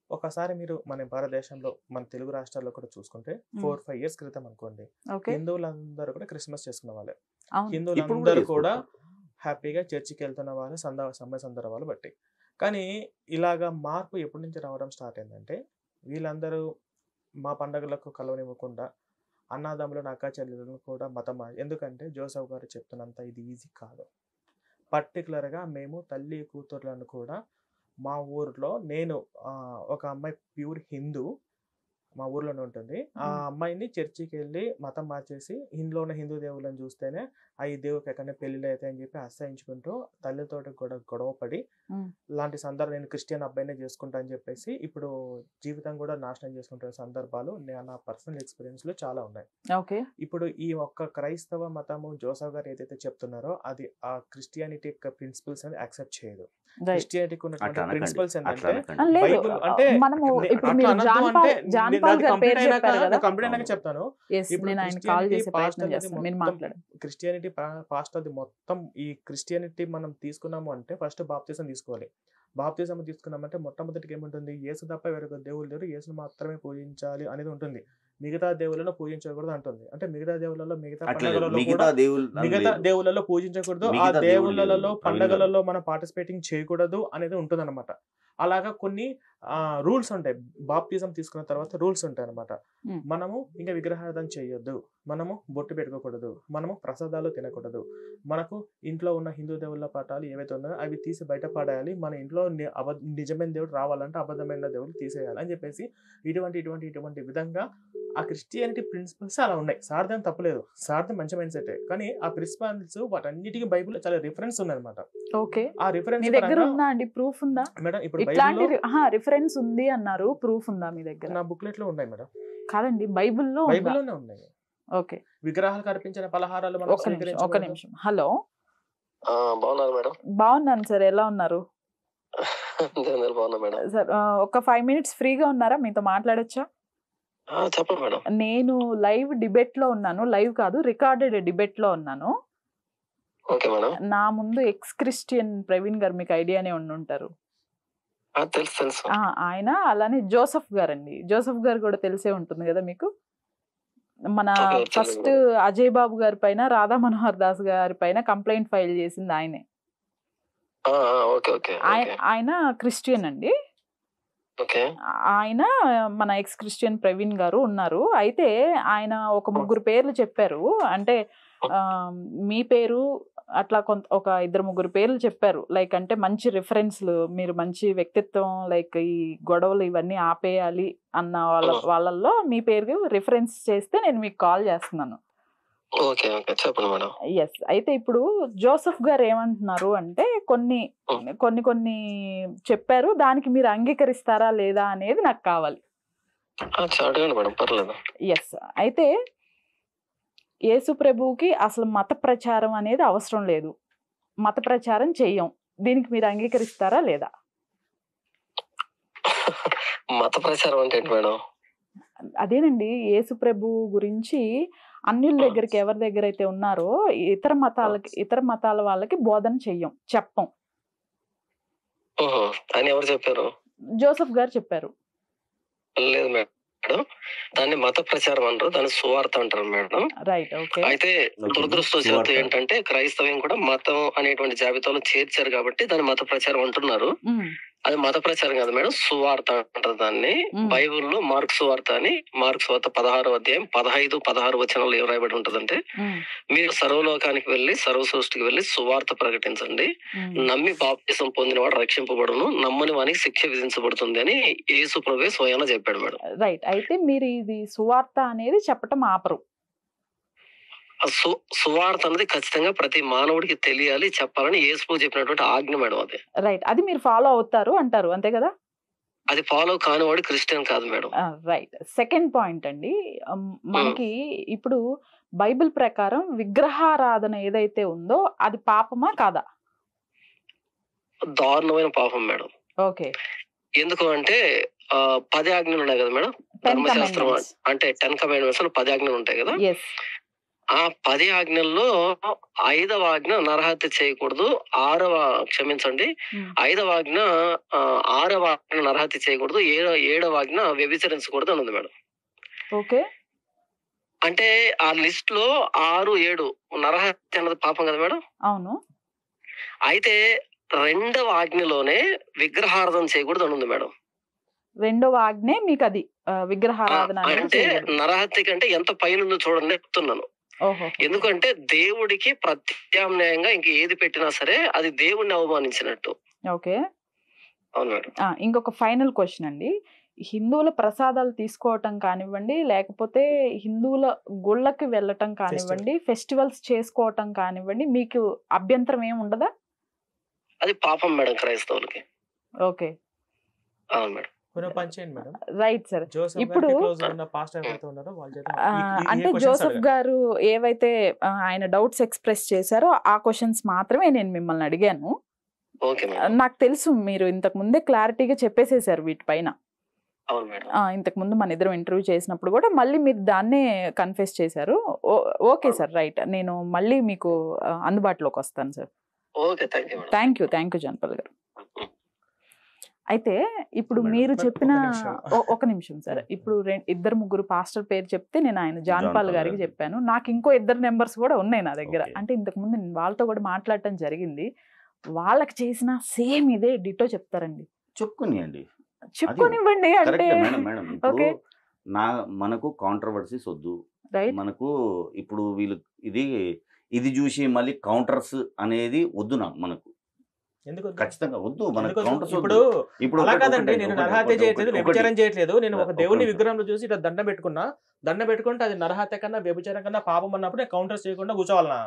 ఒకసారి మీరు మన భారతదేశంలో మన తెలుగు రాష్ట్రాల్లో కూడా చూసుకుంటే 4-5 years క్రితం అనుకోండి, ఓకే, హిందువులందరూ కూడా క్రిస్మస్ చేసుకున్న వాళ్ళే. అవును. ఇప్పుడు కూడా హిందువులందరూ కూడా చేసుకుంటారు. హ్యాపీగా చర్చికి వెళ్తున్న వాళ్ళు సమయ సందర్భాలు బట్టి. కానీ ఇలాగా మార్పు ఎప్పటి నుంచి రావడం స్టార్ట్ అయిందంటే, వీళ్ళందరూ మా పండగలకు కలవనివ్వకుండా అన్నాదమ్ములను అక్కా చెల్లెలను కూడా మతం ఎందుకంటే జోసఫ్ గారు చెప్తున్నంత ఇది ఈజీ కాదు. పర్టికులర్గా మేము తల్లి కూతుర్లను కూడా మా ఊర్లో నేను ఒక అమ్మాయి ప్యూర్ హిందూ మా ఊర్లోనే ఉంటుంది. ఆ అమ్మాయిని చర్చికి వెళ్ళి మతం మార్చేసి ఇంట్లో ఉన్న హిందూ దేవుళ్ళని చూస్తేనే ఈ దేవుడికి ఎక్కడనే పెళ్లిళ్ళు అయితే అని చెప్పి అసహించుకుంటూ తల్లితోటి కూడా గొడవపడి లాంటి సందర్భం, నేను క్రిస్టియన్ అబ్బాయినే చేసుకుంటా అని చెప్పేసి ఇప్పుడు జీవితం కూడా నాశనం చేసుకుంటున్న సందర్భాలు నా పర్సనల్ ఎక్స్పీరియన్స్ లో చాలా ఉన్నాయి. ఓకే, ఇప్పుడు ఈ ఒక్క క్రైస్తవ మతము జోసఫ్ గారు ఏదైతే చెప్తున్నారో అది ఆ క్రిస్టియానిటీ యొక్క ప్రిన్సిపల్స్ అనేది యాక్సెప్ట్ చేయదు. క్రిస్టియానిటీకి ఉన్నటువంటి అట్లా అనకండి, ప్రిన్సిపల్స్ అట్లా ఏంటంటే అనకండి. లేదు, బైబిల్ అంటే మనము ఇప్పుడు అట్లా మీరు అనొద్దు జాన్ అంటే పాల్ గారు కంప్లీట్ పేరు అయినాక చెప్పారు కదా. కంప్లీట్ అయినాక చెప్తాను. Yes, ఇప్పుడు నేను ఆయన కాల్ క్రిస్టియానిటీ చేసే ప్రయత్నం పాస్ట్ చేస్తాను, మీరు మొత్తం మాట్లాడండి. క్రిస్టియానిటీ పాస్ట్ అది మొత్తం ఈ క్రిస్టియానిటీ మనం తీసుకున్నాము అంటే ఫస్ట్ బాప్తిజం తీసుకోవాలి. బాప్తిజం తీసుకున్నామంటే మొట్టమొదటికి ఏముంటుంది, యేసు తప్ప వేరొక దేవుళ్ళు లేరు, యేసును మాత్రమే పూజించాలి అనేది ఉంటుంది. మిగతా దేవుళ్ళను పూజించకూడదు అంటుంది. అంటే మిగతా దేవుళ్ళలో మిగతా పండుగలలో మిగతా మిగతా దేవుళ్ళలో పూజించకూడదు, ఆ మిగతా దేవుళ్ళు దేవుళ్ళలో లేరు. పండుగలలో మనం పార్టిసిపేటింగ్ చేయకూడదు అనేది ఉంటుంది అనమాట. అలాగా కొన్ని రూల్స్ ఉంటాయి. బాప్టిజం తీసుకున్న తర్వాత రూల్స్ ఉంటాయి అనమాట. మనము ఇంకా విగ్రహారాధన చేయొద్దు, మనము బొట్టు పెట్టుకోకూడదు, మనము ప్రసాదాలు తినకూడదు, మనకు ఇంట్లో ఉన్న హిందూ దేవుళ్ళ పటాలు ఏవైతే ఉన్నాయో అవి తీసి బయట పడేయాలి, మన ఇంట్లో నిజమైన దేవుడు రావాలంటే అబద్ధమైన దేవుడు తీసేయాలి అని చెప్పేసి ఇటువంటి విధంగా ఆ క్రిస్టియానిటీ ప్రిన్సిపల్స్ అలా ఉన్నాయి. సార్ది తప్పలేదు, సార్ది మంచి మైండ్ సెట్, కానీ ఆ ప్రిన్సిపల్స్ వాటన్నిటికీ బైబిల్లో చాలా రిఫరెన్స్ ఉందన్నమాట. ఓకే, ఆ రిఫరెన్స్ మీ దగ్గర ఉందా అండి? ప్రూఫ్ ఉందా మేడం? ఇప్పుడు ఇట్లాంటి రిఫరెన్స్ ఉంది అన్నారు, ప్రూఫ్ ఉందా మీ దగ్గర? నా బుక్లెట్ లో ఉన్నాయి మేడం. కాదండి, బైబిల్లోనే ఉన్నాయి. ఓకే, విగ్రహాలకు అర్పించిన పలహారాలు ఒక నిమిషం. హలో, బాగున్నారు మేడం? బాగున్నాను సార్, ఎలా ఉన్నారు సార్? ఒక 5 minutes ఫ్రీగా ఉన్నారా? మీతో మాట్లాడొచ్చా? చెప్పండి మేడం. నేను లైవ్ డిబేట్ లో ఉన్నాను, లైవ్ కాదు రికార్డెడ్ డిబేట్ లో ఉన్నాను. Okay madam. నా ముందు ఎక్స్ క్రిస్టియన్ ప్రవీణ్ గారు, మీకు ఐడియానే ఉండుంటారు. తెలుసు. ఆయన, అలానే జోసెఫ్ గారు అండి. జోసెఫ్ గారు కూడా తెలిసే ఉంటుంది కదా మీకు. మన ఫస్ట్ అజయ్ బాబు గారి పైన, రాధా మనోహర్ దాస్ గారి పైన కంప్లైంట్ ఫైల్ చేసింది ఆయనే. ఆయన క్రిస్టియన్ అండి. ఆయన మన ఎక్స్ క్రిస్టియన్ ప్రవీణ్ గారు ఉన్నారు. అయితే ఆయన ఒక 3 పేర్లు చెప్పారు. అంటే మీ పేరు అట్లా ఒక 2-3 పేర్లు చెప్పారు. లైక్ అంటే మంచి రిఫరెన్స్లు, మీరు మంచి వ్యక్తిత్వం, లైక్ ఈ గొడవలు ఇవన్నీ ఆపేయాలి అన్న వాళ్ళల్లో మీ పేరు రిఫరెన్స్ చేస్తే నేను మీకు కాల్ చేస్తున్నాను. ఎస్. అయితే ఇప్పుడు జోసెఫ్ గారు ఏమంటున్నారు అంటే కొన్ని చెప్పారు, దానికి మీరు అంగీకరిస్తారా లేదా అనేది నాకు కావాలి. ఎస్. అయితే యేసు ప్రభువుకి అసలు మత ప్రచారం అనేది అవసరం లేదు, మత ప్రచారం చెయ్యం, దీనికి మీరు అంగీకరిస్తారా లేదా? మత ప్రచారం అంటే మేడం? అదేనండి, యేసు ప్రభు గురించి అన్యుల దగ్గరికి ఎవరి దగ్గర అయితే ఉన్నారో ఇతర మతాల వాళ్ళకి బోధన చెయ్యం, చెప్పం. ఎవరు చెప్పారు? జోసెఫ్ గారు చెప్పారు. లేదు మేడం, దాన్ని మత ప్రచారం అంటారు, దాన్ని సువార్త అంటారు మేడం. రైట్. ఓకే. అయితే దురదృష్టవశాత్తు ఏంటంటే క్రైస్తవం కూడా మతం అనేటువంటి జాబితాలో చేర్చారు కాబట్టి దాన్ని మత ప్రచారం అంటున్నారు. అది మత ప్రచారం కాదు మేడం, సువార్త అంటారు దాన్ని. బైబుల్లో మార్కు సువార్త అని, మార్కు సువార్త 16వ అధ్యాయం 15-16 వచనాలు ఏం రాయబడి ఉంటదంటే, మీరు సర్వలోకానికి వెళ్లి సర్వ సృష్టికి వెళ్లి సువార్త ప్రకటించండి, నమ్మి బాప్తిసం పొందిన వాడు రక్షింపబడును, నమ్మని వానికి శిక్ష విధించబడుతుంది అని యేసు ప్రభువే స్వయంగా చెప్పాడు మేడం. రైట్. అయితే మీరు ఇది సువార్త అనేది చెప్పటం ఆపరు? సువార్త అనేది ఖచ్చితంగా ప్రతి మానవుడికి తెలియాలి, చెప్పాలని యేసు చెప్పినటువంటి ఆజ్ఞ మేడం అది. రైట్. అది మీరు ఫాలో అవుతారు అంటారు, అంతే కదా? అది ఫాలో కానివాడు క్రిస్టియన్ కాదు మేడం. రైట్. సెకండ్ పాయింట్ అండి, మనకి ఇప్పుడు బైబిల్ ప్రకారం విగ్రహారాధన ఏదైతే ఉందో అది పాపమా కాదా? దారుణమైన పాపం మేడం. ఓకే. ఎందుకు అంటే 10 ఆజ్ఞలు ఉన్నాయి కదా మేడం, ధర్మశాస్త్రం అంటే 10 కమాండ్మెంట్స్ 10 ఆజ్ఞలు ఉంటాయి కదా. ఆ 10 ఆజ్ఞల్లో 5వ ఆజ్ఞ నరహత్య చేయకూడదు, 5వ ఆజ్ఞ 6వ ఆజ్ఞ నరహత్య చేయకూడదు, 7వ ఆజ్ఞ వ్యభిచరించకూడదు అని ఉంది మేడం. ఓకే. అంటే ఆ లిస్ట్ లో 6, 7 నరహత్య అన్నది పాపం కదా మేడం. అవును. అయితే 2వ ఆజ్ఞలోనే విగ్రహారాధన చేయకూడదు అని ఉంది మేడం. 2వ ఆజ్ఞే మీకు అది విగ్రహారాధన అంటే నరహత్య కంటే ఎంత పైన చూడండి చెప్తున్నాను. ఎందుకంటే దేవుడికి ప్రత్యామ్నాయంగా ఇంక ఏది పెట్టినా సరే అది దేవుడిని అవమానించినట్టు. ఓకే. అవును మేడం. ఇంకొక ఫైనల్ క్వశ్చన్ అండి, హిందువుల ప్రసాదాలు తీసుకోవటం కానివ్వండి, లేకపోతే హిందువుల గుళ్ళకి వెళ్ళటం కానివ్వండి, ఫెస్టివల్స్ చేసుకోవటం కానివ్వండి, మీకు అభ్యంతరం ఏమి ఉండదా? అది పాపం మేడం క్రైస్తవులకి. ఓకే. అవును మేడం. Right sir. ఇప్పుడు అంటే జోసెఫ్ గారు ఏవైతే ఆయన డౌట్స్ ఎక్స్ప్రెస్ చేశారో ఆ క్వశ్చన్స్ మాత్రమే నేను మిమ్మల్ని అడిగాను. నాకు తెలుసు మీరు ఇంతకు ముందే క్లారిటీగా చెప్పేసేసారు వీటిపైన. ఇంతకు ముందు మన ఇద్దరం ఇంటర్వ్యూ చేసినప్పుడు కూడా మళ్ళీ మీరు దాన్నే కన్ఫెస్ చేశారు. Okay sir, right. నేను మళ్ళీ మీకు అందుబాటులోకి వస్తాను సార్. థ్యాంక్ యూ జనపల్ గారు. అయితే ఇప్పుడు మీరు చెప్పిన ఒక నిమిషం సార్, ఇప్పుడు 2-3 పాస్టర్ పేరు చెప్తే నేను ఆయన జాన్పాల్ గారికి చెప్పాను. నాకు ఇంకో 2 నెంబర్స్ కూడా ఉన్నాయి నా దగ్గర. అంటే ఇంతకు ముందు నేను వాళ్ళతో కూడా మాట్లాడటం జరిగింది. వాళ్ళకి చేసిన సేమ్ ఇదే డిటో చెప్తారండి. చెప్పుకునియండి. చెప్పుకోనివ్వండి అంటే కరెక్ట్ మేడం. మేడం ఇప్పుడు ఓకే మనకు కాంట్రవర్సీస్ వద్దు. రైట్ మనకు ఇప్పుడు వీళ్ళు ఇది చూసి మళ్ళీ కౌంటర్స్ అనేది వద్దు మనకు ఎందుకు ఖచ్చితంగా వద్దు. మనకు ఎందుకు కౌంటర్స్ ఇప్పుడు ఇప్పుడు అలా ఒకటి- కాదండి, ఒకటి- నేను ఒకటి- నరహత్య ఒకటి- చేయట్లేదు, ఒకటి- వ్యభిచారం చేయట్లేదు. నేను ఒక ఒక్క దేవుని నిమిషం. విగ్రహంలో చూసి ఇట్లా దండం పెట్టుకున్నా, దండం పెట్టుకుంటే అది నరహత్య కన్నా వ్యభిచారం కన్నా పాపం అన్నప్పుడు నేను కౌంటర్స్ చేయకుండా కూర్చోవాలనా?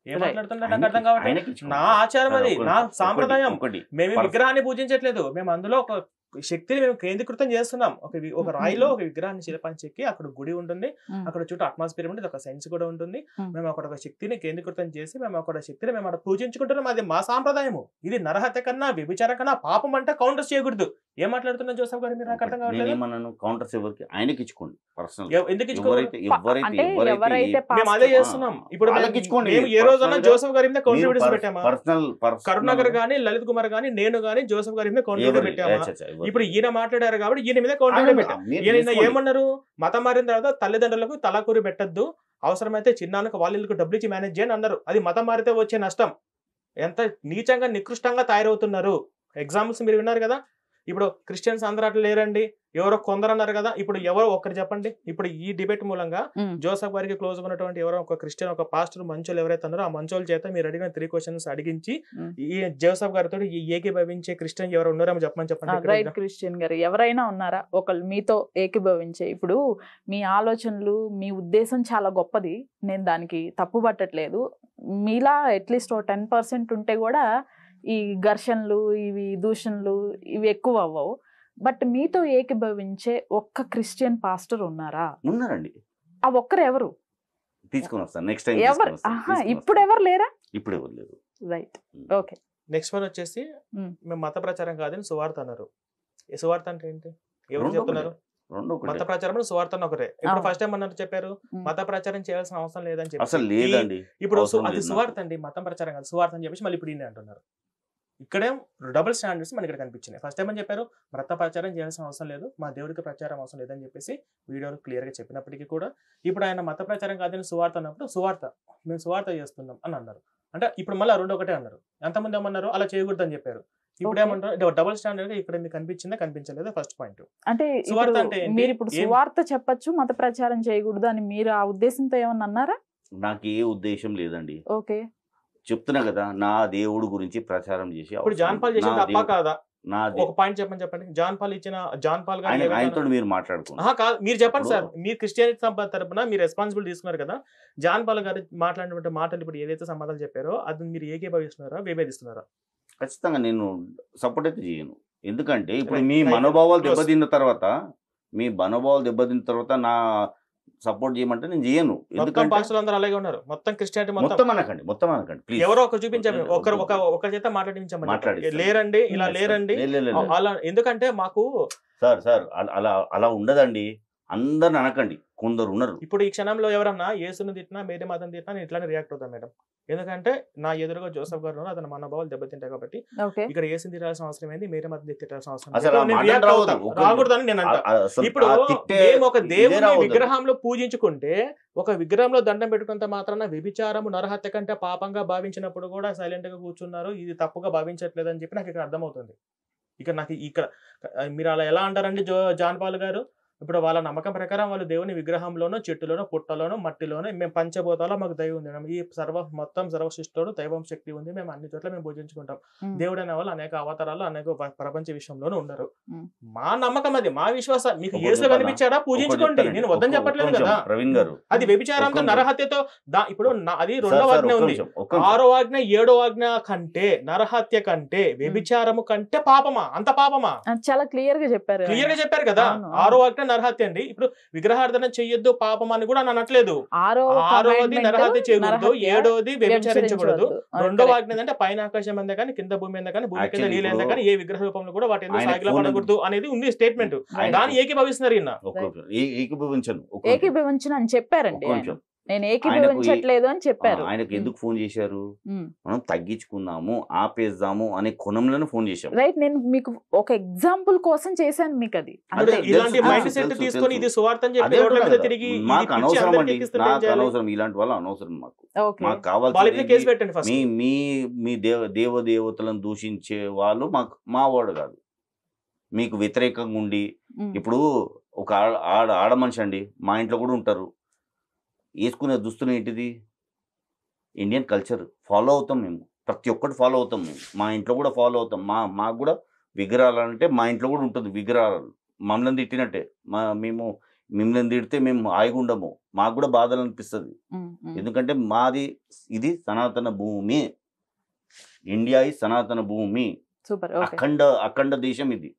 ఏం Right. మాట్లాడుతున్నా నాకు అర్థం కావట్లేదు. ఆయనకి ఇచ్చుకోండి. నా ఆచారం అది, ఒకటి- నా సాంప్రదాయం. ఒకటి మేము ఈ పర్ఫెక్ట్. విగ్రహాన్ని పూజించట్లేదు, మేము అందులో ఒక శక్తిని మేము కేంద్రీకృతం చేస్తున్నాం. ఒక రాయిలో ఒక విగ్రహాన్ని శిల్పాన్ని చెక్కి అక్కడ గుడి ఉంటుంది, అక్కడ చుట్టూ అట్మాస్ఫియర్ ఉంటుంది, ఒక సైన్స్ కూడా ఉంటుంది. మేము అక్కడ ఒక శక్తిని కేంద్రీకృతం చేసి మేము అక్కడ శక్తిని మేము అక్కడ పూజించుకుంటున్నాం. అది మా సాంప్రదాయము. ఇది నరహత్య కన్నా వ్యభిచారం కన్నా పాపం అంటే కౌంటర్స్ చేయకూడదు. ఏం మాట్లాడుతున్నా జోసఫ్ గారు, మీరు నాకు అర్థం కావట్లేదు. నేనేమన్నాను కౌంటర్స్ ఎవరికి ఆయనకి ఇచ్చుకోండి పర్సనల్. ఎందుకు ఇచ్చుకోవాలి? అంటే ఎవరైతే మేము అదే చేస్తున్నాం. ఇప్పుడు వాళ్ళకి ఇచ్చుకోండి. మేము ఏ రోజన్నా Personal గా జోసఫ్ గారి మీద కౌంటర్ వీడియోస్ పెట్టామా? పర్సనల్ కరుణాకర్ గానీ, లలిత్ కుమార్ గానీ, నేను గానీ జోసఫ్ గారి మీద కౌంటర్ వీడియో పెట్టామా? ఇప్పుడు ఈయన మాట్లాడారు కాబట్టి ఈయన మీద కౌంటర్ వీడియో పెట్టాం. ఈయన ఏమన్నారు? మతం మారిన తర్వాత తల్లిదండ్రులకు తలకూరి పెట్టద్దు, అవసరమైతే చిన్నానికి వాళ్ళకు డబ్బులు ఇచ్చి మేనేజ్ చేయని అన్నారు. అది మతం మారితే వచ్చే నష్టం. ఎంత నీచంగా నికృష్టంగా తయారవుతున్నారు. ఎగ్జాంపుల్స్ మీరు విన్నారు కదా. ఇప్పుడు క్రిస్టియన్స్ అందరూ అట్లా లేరండి, ఎవరో కొందరు అన్నారు కదా. ఇప్పుడు ఎవరో ఒక్కరు చెప్పండి. ఇప్పుడు ఈ డిబేట్ మూలంగా జోసఫ్ గారికి క్లోజ్ ఉన్నటువంటి ఎవరో ఒక క్రిస్టియన్, ఒక పాస్టర్ మంచోళ్ళు ఎవరైతే ఉన్నారో ఆ మంచోళ్ళ చేత మీరు అడిగిన 3 క్వశ్చన్స్ అడిగించి ఈ జోసఫ్ గారితో ఏకీభవించే క్రిస్టియన్ ఎవరు ఉన్నారో చెప్పమని చెప్పండి. రైట్ క్రిస్టియన్ గారు ఎవరైనా ఉన్నారా ఒకళ్ళు మీతో ఏకీభవించే? ఇప్పుడు మీ ఆలోచనలు, మీ ఉద్దేశం చాలా గొప్పది, నేను దానికి తప్పు పట్టట్లేదు. మీలా అట్లీస్ట్ 10% ఉంటే కూడా ఈ ఘర్షణలు, ఇవి దూషణలు ఇవి ఎక్కువ అవ్వవు. బట్ మీతో ఏకీభవించే ఒక్క క్రిస్టియన్ పాస్టర్ ఉన్నారా? ఉన్నారండి. ఆ ఒక్కరు ఎవరు? తీసుకొని వస్తాను నెక్స్ట్ టైం. ఎవరు? ఇప్పుడు ఎవరు లేరా? ఇప్పుడు ఎవరు లేరు. Right okay. నెక్స్ట్ వన్ వచ్చేసి మేము మత ప్రచారం కాదని సువార్త అన్నారు. ఈ సువార్త అంటే ఏంటి? ఎవరు రెండు చెప్తున్నారు? మత ప్రచారం సువార్త ఒకరే. ఇప్పుడు ఫస్ట్ టైం అన్నట్టు చెప్పారు మత ప్రచారం చేయాల్సిన అవసరం లేదని చెప్పి. అసలు లేదండి. ఇప్పుడు అది సువార్త అండి, మతం ప్రచారం కాదు, సువార్త అని చెప్పేసి మళ్ళీ ఇప్పుడు ఈయన అంటున్నారు. ఇక్కడే డబుల్ స్టాండర్డ్స్ మనకి ఇక్కడ కనిపించినాయి. ఫస్ట్ టైం అని చెప్పారు మత ప్రచారం చేయాల్సిన అవసరం లేదు, మా దేవుడికి ప్రచారం అవసరం లేదని చెప్పేసి వీడియోలో క్లియర్ గా చెప్పినప్పటికీ కూడా ఇప్పుడు ఆయన మత ప్రచారం కాదని సువార్త అన్నప్పుడు సువార్త మేము సువార్త చేస్తున్నాం అని అన్నారు. అంటే ఇప్పుడు మళ్ళీ 2 ఒకటే అన్నారు. ఎంతమంది ఏమన్నారు అలా చేయకూడదు అని చెప్పారు. ఇప్పుడు ఏమంటారు? డబుల్ స్టాండర్డ్ ఇక్కడ మీకు కనిపించిందా కనిపించలేదా? First point. అంటే సువార్త అంటే మీరు ఇప్పుడు సువార్త చెప్పొచ్చు, మత ప్రచారం చేయకూడదు అని మీరు ఆ ఉద్దేశంతో ఏమన్నా అన్నారా? నాకు ఏ ఉద్దేశం లేదండి. ఓకే చెప్తున్నా కదా, నా దేవుడు గురించి ప్రచారం చేసి ఇప్పుడు జాన్ పాల్ చేసిన తప్ప కాదా? ఒక పాయింట్ చెప్పండి. జాన్ పాల్ గారు ఆయనతో మీరు మాట్లాడుకోండి. కాదు, మీరు చెప్పండి సార్. మీరు క్రిస్టియానిటీ తరపున మీరు రెస్పాన్సిబిలిటీ తీసుకున్నారు కదా. జాన్ పాల్ గారు మాట్లాడినటువంటి మాటలు ఇప్పుడు ఏదైతే సమాధానం చెప్పారో అది మీరు ఏకీభవిస్తున్నారా, విభేదిస్తున్నారా? ఖచ్చితంగా నేను సపోర్ట్ అయితే చేయను. ఎందుకంటే ఇప్పుడు మీ మనోభావాలు దెబ్బతిన్న తర్వాత నా సపోర్ట్ చేయమంటే నేను చేయను. ఎందుకంటే అందరూ అలాగే ఉన్నారు. మొత్తం క్రిస్టియానిటీ మొత్తం అనకండి ప్లీజ్. ఎవరో ఒకరు చూపించండి, ఒకరి చేత మాట్లాడించండి. లేరండి, ఇలా లేరండి అలా. ఎందుకంటే మాకు సార్ అలా ఉండదండి. అందరిని అనకండి, కొందరు ఉన్నారు. ఇప్పుడు ఈ క్షణంలో ఎవరన్నా యేసుని తిట్టినా, మేరీ మాతం తిట్టినా నేను ఇట్లానే రియాక్ట్ అవుతాను మేడం. ఎందుకంటే నా ఎదురుగా జోసఫ్ గారు అతని మనోభావాలు దెబ్బతింటాయి కాబట్టి ఇక్కడ యేసుని తిట్టాల్సిన అవసరం ఏంది, మేరీ మాతం తిట్టాల్సిన అవసరం రాకూడదని నేను అంటా. ఇప్పుడు మేము ఒక దేవుని విగ్రహంలో పూజించుకుంటే, ఒక విగ్రహంలో దండం పెట్టుకున్నంత మాత్రాన వ్యభిచారము నరహత్య కంటే పాపంగా భావించినప్పుడు కూడా సైలెంట్ గా కూర్చున్నారు. ఇది తప్పుగా భావించట్లేదు అని చెప్పి నాకు ఇక్కడ అర్థమవుతుంది. ఇక్కడ మీరు అలా ఎలా అంటారండి జాన్ పాల్ గారు? ఇప్పుడు వాళ్ళ నమ్మకం ప్రకారం వాళ్ళు దేవుని విగ్రహంలోనో, చెట్టులోనో, పుట్టలోనో, మట్టిలోనో మేము పంచభూతాలో మాకు దైవం ఉంది, ఈ మొత్తం సర్వసృష్టిలో దైవం శక్తి ఉంది, మేము అన్ని చోట్ల మేము పూజించుకుంటాం. దేవుడు అనే వాళ్ళు అనేక అవతారాలు అనేక ప్రపంచ విషయంలోనూ ఉన్నారు. మా నమ్మకం అది, మా విశ్వాసం. మీకు యేసు కనిపించాడా పూజించుకోండి, నేను వద్దని చెప్పట్లేదు కదా. ప్రవీణ్ గారు అది వ్యభిచారంతో నరహత్యతో ఇప్పుడు అది 2వ ఆజ్ఞ ఉంది. 6వ ఆజ్ఞ 7వ ఆజ్ఞ కంటే, నరహత్య కంటే, వ్యభిచారము కంటే పాపమా? అంత పాపమా? చాలా క్లియర్ గా చెప్పారు కదా. 6వ ఆజ్ఞ నరహత్య అండి. ఇప్పుడు విగ్రహార్థన చెయ్యొద్దు పాపం అని కూడా అనట్లేదు. 6వది నరహత్య చేయకూడదు, 7వది వ్యభిచరించకూడదు, 2వ ఆజ్ఞ అంటే పైన ఆకాశం మీద కానీ, కింద భూమి మీద కానీ, భూమి కింద నీళ్ళ మీద కానీ ఏ విగ్రహ రూపంలో కూడా వాటి ఎందుకు సాగిలా పడకూడదు అనేది ఉంది స్టేట్మెంట్. దాన్ని ఏకీభవిస్తున్నారు. ఏకీభవించను అని చెప్పారండి. నేను ఏకీభవించట్లేదు అని చెప్పారు. ఆయనకు ఎందుకు ఫోన్ చేశారు, మనం తగ్గించుకుందాము ఆపేద్దాము అనే కోణంలోనే ఫోన్ చేశాం. రైట్, నేను మీకు ఒక ఎగ్జాంపుల్ కోసం చేశాను మీకు అది. ఇలాంటి మైండ్ సెట్ తీసుకొని ఇది సువార్త అని చెప్పి రోడ్ల మీద తిరిగి మాకు అనవసరం అండి, నాకు అనవసరం, ఇలాంటి వాళ్ళు అనవసరం మాకు కావాల్సింది మీ దేవతలను దూషించే వాళ్ళు మా వాడు కాదు, మీకు వ్యతిరేకంగా ఉండి. ఇప్పుడు ఒక ఆడ మనిషి అండి, మా ఇంట్లో కూడా ఉంటారు, వేసుకునే దుస్తులు ఏంటిది ఇండియన్ కల్చర్ ఫాలో అవుతాం మేము, ప్రతి ఒక్కటి ఫాలో అవుతాం మేము, మా ఇంట్లో కూడా ఫాలో అవుతాం. మాకు కూడా విగ్రహాలు అంటే మా ఇంట్లో కూడా ఉంటుంది విగ్రహాలు. మమ్మల్ని తిట్టినట్టే మేము మిమ్మల్ని తిడితే మేము హాయిగా ఉండము, మాకు కూడా బాధలు అనిపిస్తుంది. ఎందుకంటే మాది ఇది సనాతన భూమి, ఇండియా ఈ సనాతన భూమి, అఖండ దేశం ఇది,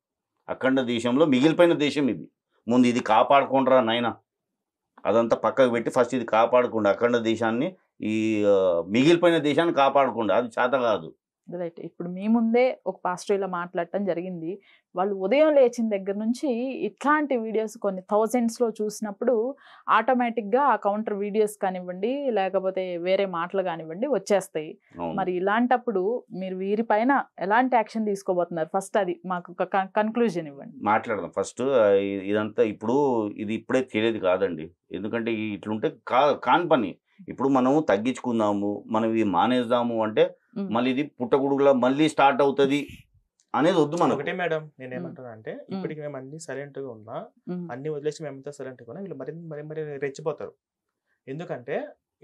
అఖండ దేశంలో మిగిలిపోయిన దేశం ఇది. ముందు ఇది కాపాడుకుంటారా నాయన, అదంతా పక్కకు పెట్టి ఫస్ట్ ఇది కాపాడకుండా అఖండ దేశాన్ని, ఈ మిగిలిపోయిన దేశాన్ని కాపాడకుండా, అది చేత కాదు. రైట్, ఇప్పుడు మీ ముందే ఒక పాస్టర్ ఇలా మాట్లాడటం జరిగింది. వాళ్ళు ఉదయం లేచిన దగ్గర నుంచి ఇట్లాంటి వీడియోస్ కొన్ని థౌజండ్స్లో చూసినప్పుడు ఆటోమేటిక్గా ఆ కౌంటర్ వీడియోస్ కానివ్వండి, లేకపోతే వేరే మాటలు కానివ్వండి వచ్చేస్తాయి. మరి ఇలాంటప్పుడు మీరు వీరిపైన ఎలాంటి యాక్షన్ తీసుకోబోతున్నారు? ఫస్ట్ అది మాకు ఒక కన్క్లూజన్ ఇవ్వండి. మాట్లాడదాం ఫస్ట్. ఇదంతా ఇది ఇప్పుడే తెలియదు కాదండి, ఎందుకంటే ఇట్లుంటే కాని పని. ఇప్పుడు మనము తగ్గించుకుందాము, మనం ఇవి మానేద్దాము అంటే మళ్ళీ ఇది పుట్టగొడుగులా మళ్ళీ స్టార్ట్ అవుతుంది అనేది వద్దు మనం. ఒకటే మేడం, నేనేమంటున్నా అంటే ఇప్పటికి మేము అన్ని సైలెంట్ గా ఉన్నా, అన్ని వదిలేసి మేమంతా సైలెంట్ గా ఉన్నా, వీళ్ళు మరి రెచ్చిపోతారు. ఎందుకంటే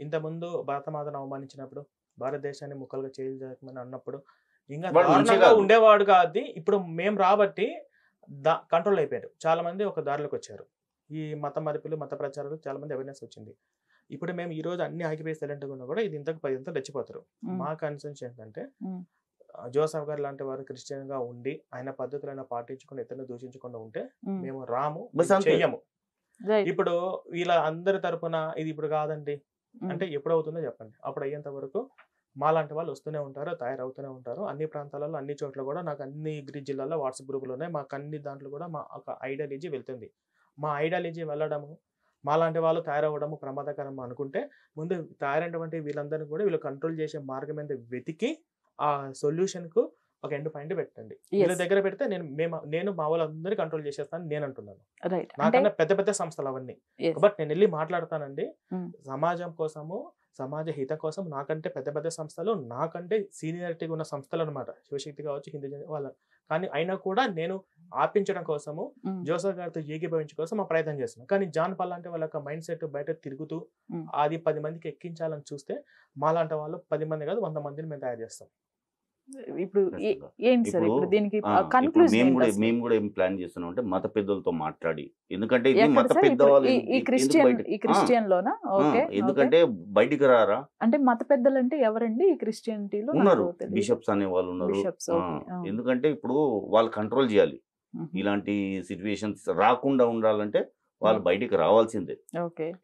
ఇంతకుముందు భారతమాతను అవమానించినప్పుడు, భారతదేశాన్ని ముక్కలుగా చేయమని అన్నప్పుడు ఇంకా దారుణంగా ఉండేవాడు కాదు. ఇప్పుడు మేము రాబట్టి కంట్రోల్ అయిపోయారు, చాలా మంది ఒక దారిలోకి వచ్చారు. ఈ మత మరిపులు, మత ప్రచారాలు చాలా మంది అవేర్నెస్ వచ్చింది. ఇప్పుడు మేము ఈ రోజు అన్ని ఆగిపోయి సైలెంట్గా ఉన్నా కూడా ఇది ఇంతకు 10 రెచ్చిపోతారు. మా కన్సర్న్స్ ఏంటంటే జోసఫ్ గారు లాంటి వారు క్రిస్టియన్ గా ఉండి ఆయన పద్ధతులైనా పాటించుకుని ఇతరులను దూషించకుండా ఉంటే మేము రాము, చెయ్యము. ఇప్పుడు వీళ్ళ అందరి తరపున ఇది ఇప్పుడు కాదండి అంటే ఎప్పుడు అవుతుందో చెప్పండి. అప్పుడు అయ్యేంత వరకు మాలాంటి వాళ్ళు వస్తూనే ఉంటారు, తయారవుతూనే ఉంటారు. అన్ని ప్రాంతాలలో అన్ని చోట్ల కూడా నాకు అన్ని జిల్లాల్లో వాట్సాప్ గ్రూపులు ఉన్నాయి. మాకు అన్ని దాంట్లో కూడా మా ఒక ఐడియాలజీ వెళ్తుంది. మా ఐడియాలజీ వెళ్ళడము, మాలాంటి వాళ్ళు తయారవ్వడము ప్రమాదకరం అనుకుంటే ముందు తయారైనటువంటి వీళ్ళందరినీ కూడా వీళ్ళు కంట్రోల్ చేసే మార్గం ఏంటో వెతికి ఆ సొల్యూషన్ కు ఒక ఎండ్ పాయింట్ పెట్టండి. వీళ్ళ దగ్గర పెడితే నేను మా వాళ్ళందరినీ కంట్రోల్ చేసేస్తాను నేను అంటున్నాను. నాకన్నా పెద్ద పెద్ద సంస్థలు అవన్నీ, బట్ నేను వెళ్ళి మాట్లాడతానండి సమాజం కోసము, సమాజ హిత కోసం. నాకంటే పెద్ద పెద్ద సంస్థలు, నాకంటే సీనియారిటీగా ఉన్న సంస్థలు అనమాట, శివశక్తి కావచ్చు, హిందూ వాళ్ళ. కానీ అయినా కూడా నేను ఆపించడం కోసము, జోసఫ్ గారితో ఏకీభవించడం కోసం ప్రయత్నం చేస్తున్నాను. కానీ జాన్ పాల్ లాంటి వాళ్ళ మైండ్ సెట్ బయట తిరుగుతూ అది 10 మందికి ఎక్కించాలని చూస్తే మాలాంటి వాళ్ళు 10 మంది కాదు 100 మందిని మేము తయారు చేస్తాం. ఇప్పుడు ఏంటి సార్ ఇప్పుడు దీనికి మేము కూడా ఏం ప్లాన్ చేస్తున్నాం అంటే మత పెద్దలతో మాట్లాడి, ఎందుకంటే ఇది మత పెద్దవాళ్ళు ఎందుకంటే బయటికి రారా అంటే మత పెద్దలు అంటే ఎవరండి ఈ క్రిస్టియానిటీలో ఉన్నారు, బిషప్స్ అనే వాళ్ళు ఉన్నారు. ఎందుకంటే ఇప్పుడు వాళ్ళు కంట్రోల్ చేయాలి, ఇలాంటి సిచ్యువేషన్స్ రాకుండా ఉండాలంటే వాళ్ళు బయటికి రావాల్సిందే.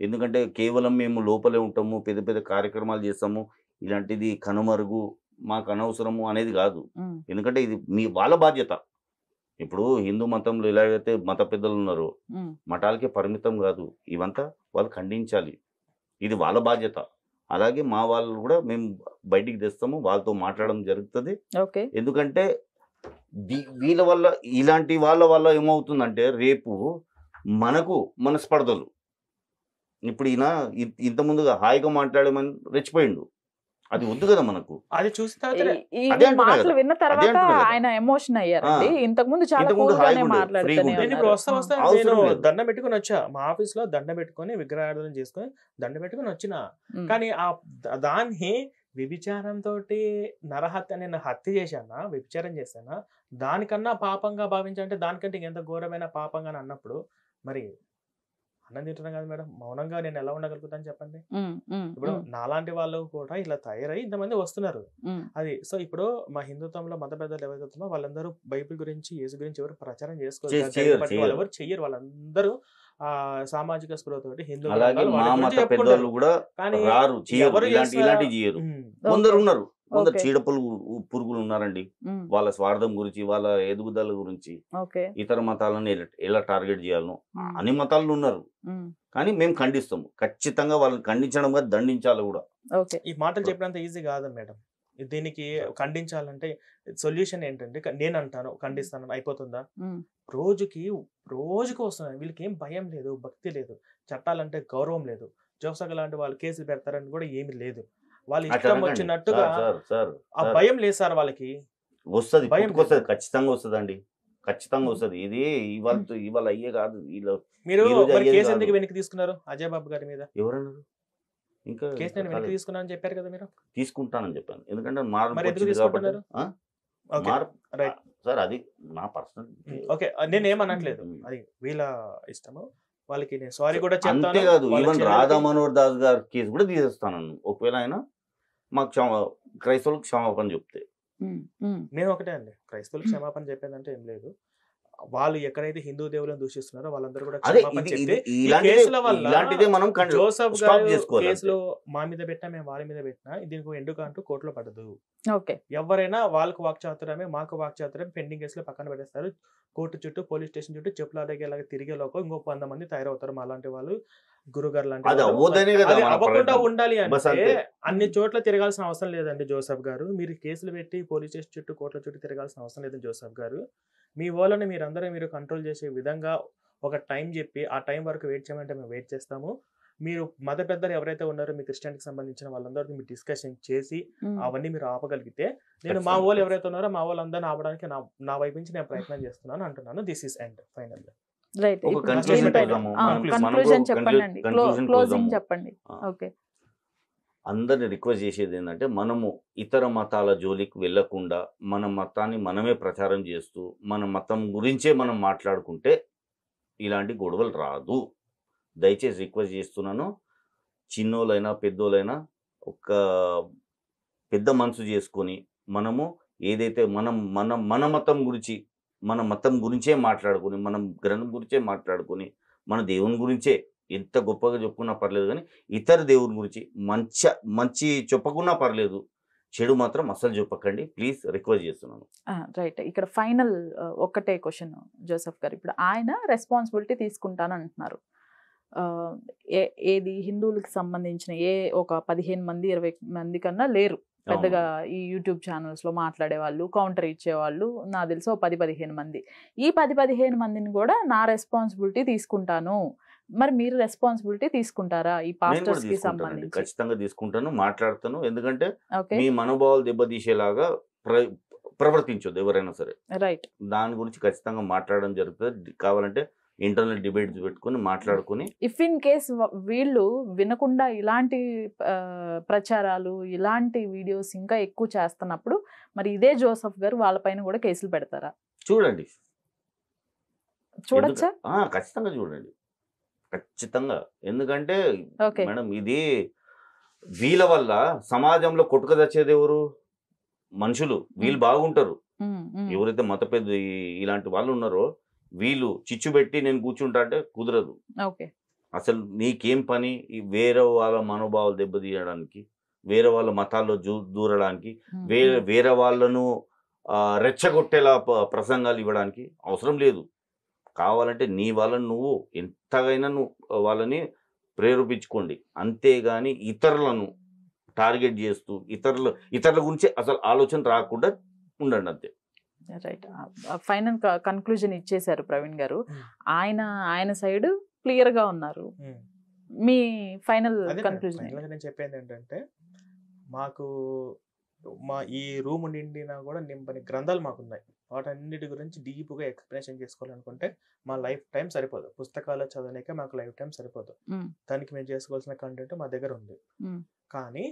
ఎందుకంటే కేవలం మేము లోపలే ఉంటాము, పెద్ద పెద్ద కార్యక్రమాలు చేస్తాము, ఇలాంటిది కనుమరుగు మాకు అనవసరము అనేది కాదు. ఎందుకంటే ఇది వాళ్ళ బాధ్యత. ఇప్పుడు హిందూ మతంలో ఎలాగైతే మత పెద్దలు ఉన్నారో మఠాలకే పరిమితం కాదు, ఇవంతా వాళ్ళు ఖండించాలి, ఇది వాళ్ళ బాధ్యత. అలాగే మా వాళ్ళు కూడా మేము బయటికి తెస్తాము, వాళ్ళతో మాట్లాడడం జరుగుతుంది. ఎందుకంటే వీళ్ళ వల్ల, ఇలాంటి వాళ్ళ వల్ల ఏమవుతుందంటే రేపు మనకు మనస్పర్ధలు. ఇప్పుడు ఈయన ఇంత ముందుగా హాయిగా మాట్లాడమని రెచ్చిపోయిండు, అది వద్దు కదా మనకు. అది చూసి మాటలు విన్న తర్వాత ఆయన ఎమోషన్ అయ్యారండి. ఇంతకు ముందు చాలా దండం పెట్టుకుని వచ్చా, మా ఆఫీస్ లో దండం పెట్టుకుని విగ్రహారాధన చేసుకుని దండం పెట్టుకుని వచ్చిన. కానీ ఆ దాన్ని వ్యభిచారంతో నరహత్య, నేను హత్య చేశానా, వ్యభిచారం చేశానా, దానికన్నా పాపంగా భావించాలంటే దానికంటే ఎంత ఘోరమైన పాపంగా అన్నప్పుడు మరి అన్నం తింటున్నాం కదా మేడం, మౌనంగా నేను ఎలా ఉండగలుగుతాను చెప్పండి. ఇప్పుడు నాలాంటి వాళ్ళు కూడా ఇలా తయారై ఇంతమంది వస్తున్నారు. అది సో ఇప్పుడు మా హిందుత్వంలో మత పెద్దలు ఎవరైతే వాళ్ళందరూ బైబిల్ గురించి, యేసు గురించి ఎవరు ప్రచారం చేసుకోవాలి, వాళ్ళు ఎవరు చెయ్యరు. వాళ్ళందరూ ఆ సామాజిక స్పృహతోటి హిందూ కానీ ఎవరు కొందరు ఉన్నారు కొందరు Okay. చీడ పురుగులు ఉన్నారండి. వాళ్ళ స్వార్థం గురించి, వాళ్ళ ఎదుగుదల గురించి, ఓకే. ఇతర మతాలను ఎలా టార్గెట్ చేయాలనో అన్ని మతాలు ఉన్నారు. కానీ మేము ఖండిస్తాము. ఖచ్చితంగా వాళ్ళని ఖండించడం కాదు, దండించాలి కూడా. ఓకే. ఈ మాటలు చెప్పినంత ఈజీ కాదు మేడం. దీనికి ఖండించాలంటే సొల్యూషన్ ఏంటంటే నేను అంటాను ఖండిస్తాను అయిపోతుందా? రోజుకి వస్తున్నాయి. వీళ్ళకి ఏం భయం లేదు, భక్తి లేదు, చట్టాలంటే గౌరవం లేదు. జోసఫ్ లాంటి వాళ్ళు కేసులు పెడతారని కూడా ఏమీ లేదు. వాళ్ళు ఇష్టం వచ్చినట్టుగా ఆ భయం లేదు సార్ వాళ్ళకి. వస్తుంది, భయం వస్తుంది, ఖచ్చితంగా వస్తుందండి, ఖచ్చితంగా వస్తుంది. ఇది ఇవాళ అయ్యే కాదు. మీరు ఈ రోజు మరి అయ్యేది కేసు కాదు. ఎందుకు వెనక్కి తీసుకున్నారు అజయ్ బాబు గారి మీద? ఎవరన్నారు? ఇంకా కేసు నేను వెనక్కి తీసుకున్నాను చెప్పారు కదా మీరు. తీసుకుంటానని చెప్పాను. ఎందుకంటే మరి మార్పు ఎందుకు వచ్చింది కాబట్టి. తీసుకుంటున్నారు? ఓకే, మార్పు రైట్. సార్, అది నా పర్సనల్. ఓకే, నేను ఏమనట్లేదు, అది వీళ్ళ ఇష్టము. వాళ్ళకి నేను సారీ కూడా చెప్తాను. అంతేకాదు, వాళ్ళ ఈవెన్ చెల్లెలకి- రాధా మనోహర్ దాస్ గారి కేసు కూడా తీసేస్తాను ఒకవేళ ఆయన మాకు క్రైస్తవులకు క్షమాపణ చెప్తే. మేము ఒకటే అండి, క్రైస్తవులకు క్షమాపణ చెప్పేదంటే ఏం లేదు. వాళ్ళు ఎక్కడైతే హిందూ దేవులను దూషిస్తున్నారో వాళ్ళందరూ కూడా అదే క్షమాపణ ఇది- చెప్తే ఇది- ఈ ఇలాంటిదే కేసుల వల్ల ఇలాంటిదే మనం జోసఫ్ స్టాప్ గారు చేసుకోవాలి. కేసులో మా మీద పెట్టినా మేము వాళ్ళ మీద పెట్టినా దీనికి ఎందుకు అంటూ కోర్టులో పడదు. ఓకే. ఎవరైనా వాళ్ళకు వాక్చాతుర్యమే, మాకు వాక్చాతుర్యం, పెండింగ్ కేసులో పక్కన పెట్టేస్తారు. కోర్టు చుట్టూ, పోలీస్ స్టేషన్ చుట్టూ చెప్పులాడేలాగా తిరిగే లోకం ఇంకో 100 మంది తయారవుతారు. మా లాంటి వాళ్ళు, గురుగారు లాంటి అది వాళ్ళు. అవ్వదనే కదా అది మన అవ్వకుండా ప్రయత్నం. ఉండాలి బస్ అంటే అంతే. అన్ని చోట్ల తిరగాల్సిన అవసరం లేదండి జోసఫ్ గారు. మీరు కేసులు పెట్టి పోలీస్ స్టేషన్ చుట్టూ, కోర్టుల చుట్టూ తిరగాల్సిన అవసరం లేదు జోసఫ్ గారు. మీ వాళ్ళని మీరు కంట్రోల్ చేసే విధంగా ఒక టైం చెప్పి ఆ టైం వరకు వెయిట్ చేయమంటే మేము వెయిట్ చేస్తాము. మీరు మత పెద్దలు ఎవరైతే ఉన్నారో మీ క్రిస్టియానిటీకి సంబంధించిన వాళ్ళందరితో మీరు డిస్కషన్ చేసి అవన్నీ మీరు ఆపగలిగితే, నేను మా వాళ్ళు ఎవరైతే ఉన్నారో మా వాళ్ళందరినీ ఆపడానికి నా వైపు నుంచి నేను ప్రయత్నం చేస్తున్నాను అంటున్నాను. This is end final. Right. ఒక conclusion చూద్దాము. కన్క్లూజన్ చెప్పండి అండి, conclusion క్లోజింగ్ చూద్దాము. చెప్పండి. ఓకే. అందరిని రిక్వెస్ట్ చేసేది ఏంటంటే, మనము ఇతర మతాల జోలికి వెళ్ళకుండా మన మతాన్ని మనమే ప్రచారం చేస్తూ మన మతం గురించే మనం మాట్లాడుకుంటే ఇలాంటి గొడవలు రాదు. దయచేసి రిక్వెస్ట్ చేస్తున్నాను. చిన్నోళ్ళైనా పెద్దోళ్ళైనా ఒక పెద్ద మనసు చేసుకొని మనము ఏదైతే మన మతం గురించే మాట్లాడుకొని, మనం గ్రంథం గురించే మాట్లాడుకొని, మన దేవుని గురించే ఎంత గొప్పగా చెప్పుకున్నా పర్లేదు, కానీ ఇతర దేవుని గురించి మంచి చెప్పకున్నా పర్లేదు, చెడు మాత్రం అస్సలు చెప్పకండి ప్లీజ్, రిక్వెస్ట్ చేస్తున్నాను. రైట్. ఇక్కడ ఫైనల్ ఒక్కటే క్వశ్చన్ జోసఫ్ గారు, ఇప్పుడు ఆయన రెస్పాన్సిబిలిటీ తీసుకుంటాను అంటున్నారు. ఏది హిందువులకి సంబంధించిన ఒక 15 మంది 20 మంది కన్నా లేరు పెద్దగా ఈ యూట్యూబ్ ఛానల్స్ లో మాట్లాడే వాళ్ళు, కౌంటర్ ఇచ్చేవాళ్ళు. నాకు తెలిసి 10-15 మంది. ఈ 10-15 మందిని కూడా నా రెస్పాన్సిబిలిటీ తీసుకుంటాను. మరి మీరు రెస్పాన్సిబిలిటీ తీసుకుంటారా ఈ పాస్టర్స్ కి సంబంధించి? ఖచ్చితంగా తీసుకుంటాను, మాట్లాడతాను. ఎందుకంటే ఓకే. మీ మనోభావాలు దెబ్బతీసేలాగా ప్రవర్తించొద్దు ఎవరైనా సరే. రైట్. దాని గురించి ఖచ్చితంగా మాట్లాడడం జరుగుతుంది. కావాలంటే ఇంటర్నల్ డిబేట్స్ పెట్టుకుని మాట్లాడుకుని, ఇఫ్ ఇన్ కేస్ వీళ్ళు వినకుండా ఇలాంటి ప్రచారాలు, ఇలాంటి వీడియోస్ ఇంకా ఎక్కువ చేస్తున్నప్పుడు మరి ఇదే జోసఫ్ గారు వాళ్ళపైన కూడా కేసులు పెడతారా? చూడండి, చూడొచ్చా? ఖచ్చితంగా చూడండి, ఖచ్చితంగా. ఎందుకంటే ఓకే. మేడం, ఇది వీళ్ళ వల్ల సమాజంలో కొట్టుక తెచ్చేది ఎవరు? మనుషులు. వీళ్ళు బాగుంటారు. ఎవరైతే మత పెద్ద ఇలాంటి వాళ్ళు ఉన్నారో వీళ్ళు చిచ్చు పెట్టి నేను కూర్చుంటా అంటే కుదరదు. ఓకే. అసలు నీకేం పని ఈ వేరే వాళ్ళ మనోభావాలు దెబ్బతీయడానికి, వేరే వాళ్ళ మతాల్లో దూరడానికి, వేరే వాళ్ళను రెచ్చగొట్టేలా ప్రసంగాలు ఇవ్వడానికి అవసరం లేదు. కావాలంటే నీ వాళ్ళని నువ్వు ఎంతగైనా వాళ్ళని ప్రేరేపించుకోండి, అంతేగాని ఇతరులను టార్గెట్ చేస్తూ ఇతరుల గురించి అసలు ఆలోచన రాకుండా ఉండండి, అంతే. రైట్. ఫైనల్ కన్క్లూజన్ ఇచ్చేశారు ప్రవీణ్ గారు. ఆయన సైడ్ క్లియర్ గా ఉన్నారు. మీ ఫైనల్ కన్క్లూజన్? నేను చెప్పేది ఏంటంటే, మాకు ఈ రూమ్ నిండినా కూడా నింపని గ్రంథాలు మాకున్నాయి. వాటన్నిటి గురించి డీప్గా ఎక్స్ప్లెనేషన్ చేసుకోవాలనుకుంటే మా లైఫ్ టైం సరిపోదు. పుస్తకాలు చదవలేక మాకు లైఫ్ టైం సరిపోదు. దానికి మేము చేసుకోవాల్సిన కంటెంట్ మా దగ్గర ఉంది. కానీ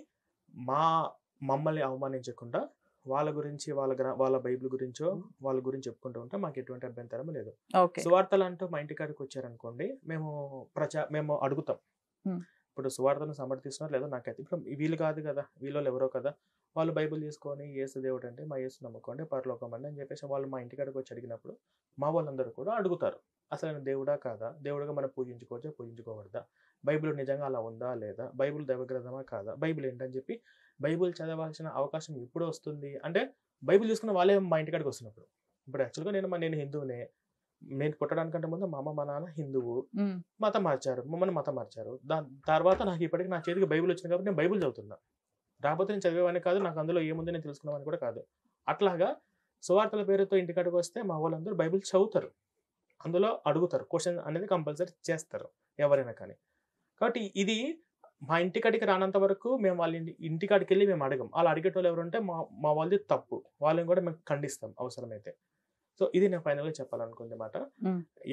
మమ్మల్ని అవమానించకుండా వాళ్ళ గురించి, వాళ్ళ బైబిల్ గురించో వాళ్ళ గురించి చెప్పుకుంటూ ఉంటే మాకు ఎటువంటి అభ్యంతరం లేదు. సువార్తలు అంటూ మా ఇంటికాడికి వచ్చారనుకోండి, మేము అడుగుతాం. ఇప్పుడు సువార్తను సమర్థిస్తున్నారు లేదా నాకైతే ఇప్పుడు వీళ్ళు కాదు కదా, వీళ్ళు ఎవరో కదా, వాళ్ళు బైబిల్ తీసుకొని యేసు దేవుడు అంటే మా యేసు నమ్ముకోండి పరలోకం అండి అని చెప్పేసి వాళ్ళు మా ఇంటికాడికి వచ్చి అడిగినప్పుడు మా వాళ్ళందరూ కూడా అడుగుతారు, అసలు ఆయన దేవుడా కాదా, దేవుడుగా మనం పూజించుకోవచ్చా పూజించుకోవద్దా, బైబిల్ నిజంగా అలా ఉందా లేదా, బైబిల్ దైవగ్రంథమా కాదా, బైబిల్ ఏంటని చెప్పి బైబుల్ చదవాల్సిన అవకాశం ఎప్పుడు వస్తుంది అంటే బైబుల్ చూసుకున్న వాళ్ళే మా ఇంటికాడికి వస్తున్నప్పుడు. ఇప్పుడు యాక్చువల్గా నేను హిందువునే, నేను పుట్టడానికంటే ముందు మా అమ్మ మా నాన్న హిందువు, మతం మార్చారు, మమ్మల్ని మతం మార్చారు. దాని తర్వాత నాకు ఇప్పటికి నా చేతికి బైబుల్ వచ్చింది కాబట్టి నేను బైబుల్ చదువుతున్నా. రాకపోతే నేను చదివేవాడిని కాదు, నాకు అందులో ఏముంది నేను తెలుసుకునేవాడిని కూడా కాదు. అట్లాగా సువార్తల పేరుతో ఇంటికాడికి వస్తే మా వాళ్ళందరూ బైబుల్ చదువుతారు, అందులో అడుగుతారు, క్వశ్చన్ అనేది కంపల్సరీ చేస్తారు ఎవరైనా కానీ. కాబట్టి ఇది మా ఇంటికాడికి రానంత వరకు మేము వాళ్ళ ఇంటికాడికి వెళ్ళి మేము అడగం. వాళ్ళు అడిగేటోళ్ళు ఎవరుంటే మా వాళ్ళది తప్పు, వాళ్ళని కూడా మేము ఖండిస్తాం అవసరమైతే. సో ఇది నేను ఫైనల్గా చెప్పాలనుకుంది మాట.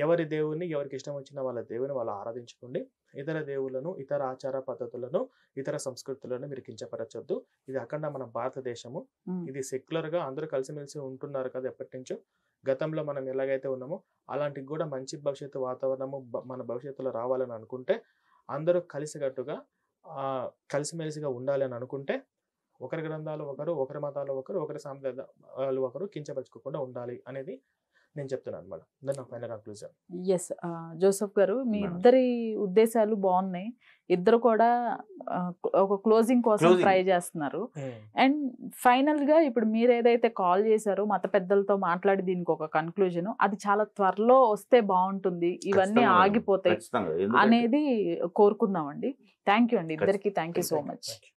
ఎవరి దేవుని ఎవరికి ఇష్టం వచ్చిన వాళ్ళ దేవుని వాళ్ళు ఆరాధించుకోండి. ఇతర దేవులను, ఇతర ఆచార పద్ధతులను, ఇతర సంస్కృతులను మీరు కించపరచొద్దు. ఇది అఖండ మన భారతదేశము, ఇది సెక్యులర్ గా అందరూ కలిసిమెలిసి ఉంటున్నారు కదా ఎప్పటి నుంచో. గతంలో మనం ఎలాగైతే ఉన్నామో అలాంటి కూడా మంచి భవిష్యత్తు వాతావరణము మన భవిష్యత్తులో రావాలని అనుకుంటే, అందరూ కలిసికట్టుగా కలిసిమెలిసిగా ఉండాలి అని అనుకుంటే, ఒకరి గ్రంథాలు ఒకరు, ఒకరి మతాలు ఒకరు, ఒకరి సాంప్రదాయాలు ఒకరు కించపరచుకోకుండా ఉండాలి అనేది నేను చెప్తున్నాను అనమాట. దాని నా ఫైనల్ కన్క్లూజన్. ఎస్ జోసెఫ్ గారు, మీ ఇద్దరి ఉద్దేశాలు బాగున్నాయి. ఇద్దరు కూడా ఒక క్లోజింగ్ కోసం ట్రై చేస్తున్నారు. అండ్ ఫైనల్ గా ఇప్పుడు మీరు ఏదైతే కాల్ చేశారో మత పెద్దలతో మాట్లాడి దీనికి ఒక కన్క్లూజన్, అది చాలా త్వరలో వస్తే బాగుంటుంది, ఇవన్నీ ఆగిపోతాయి అనేది కోరుకుందామండి. థ్యాంక్ యూ అండి ఇద్దరికి. Thank you so much.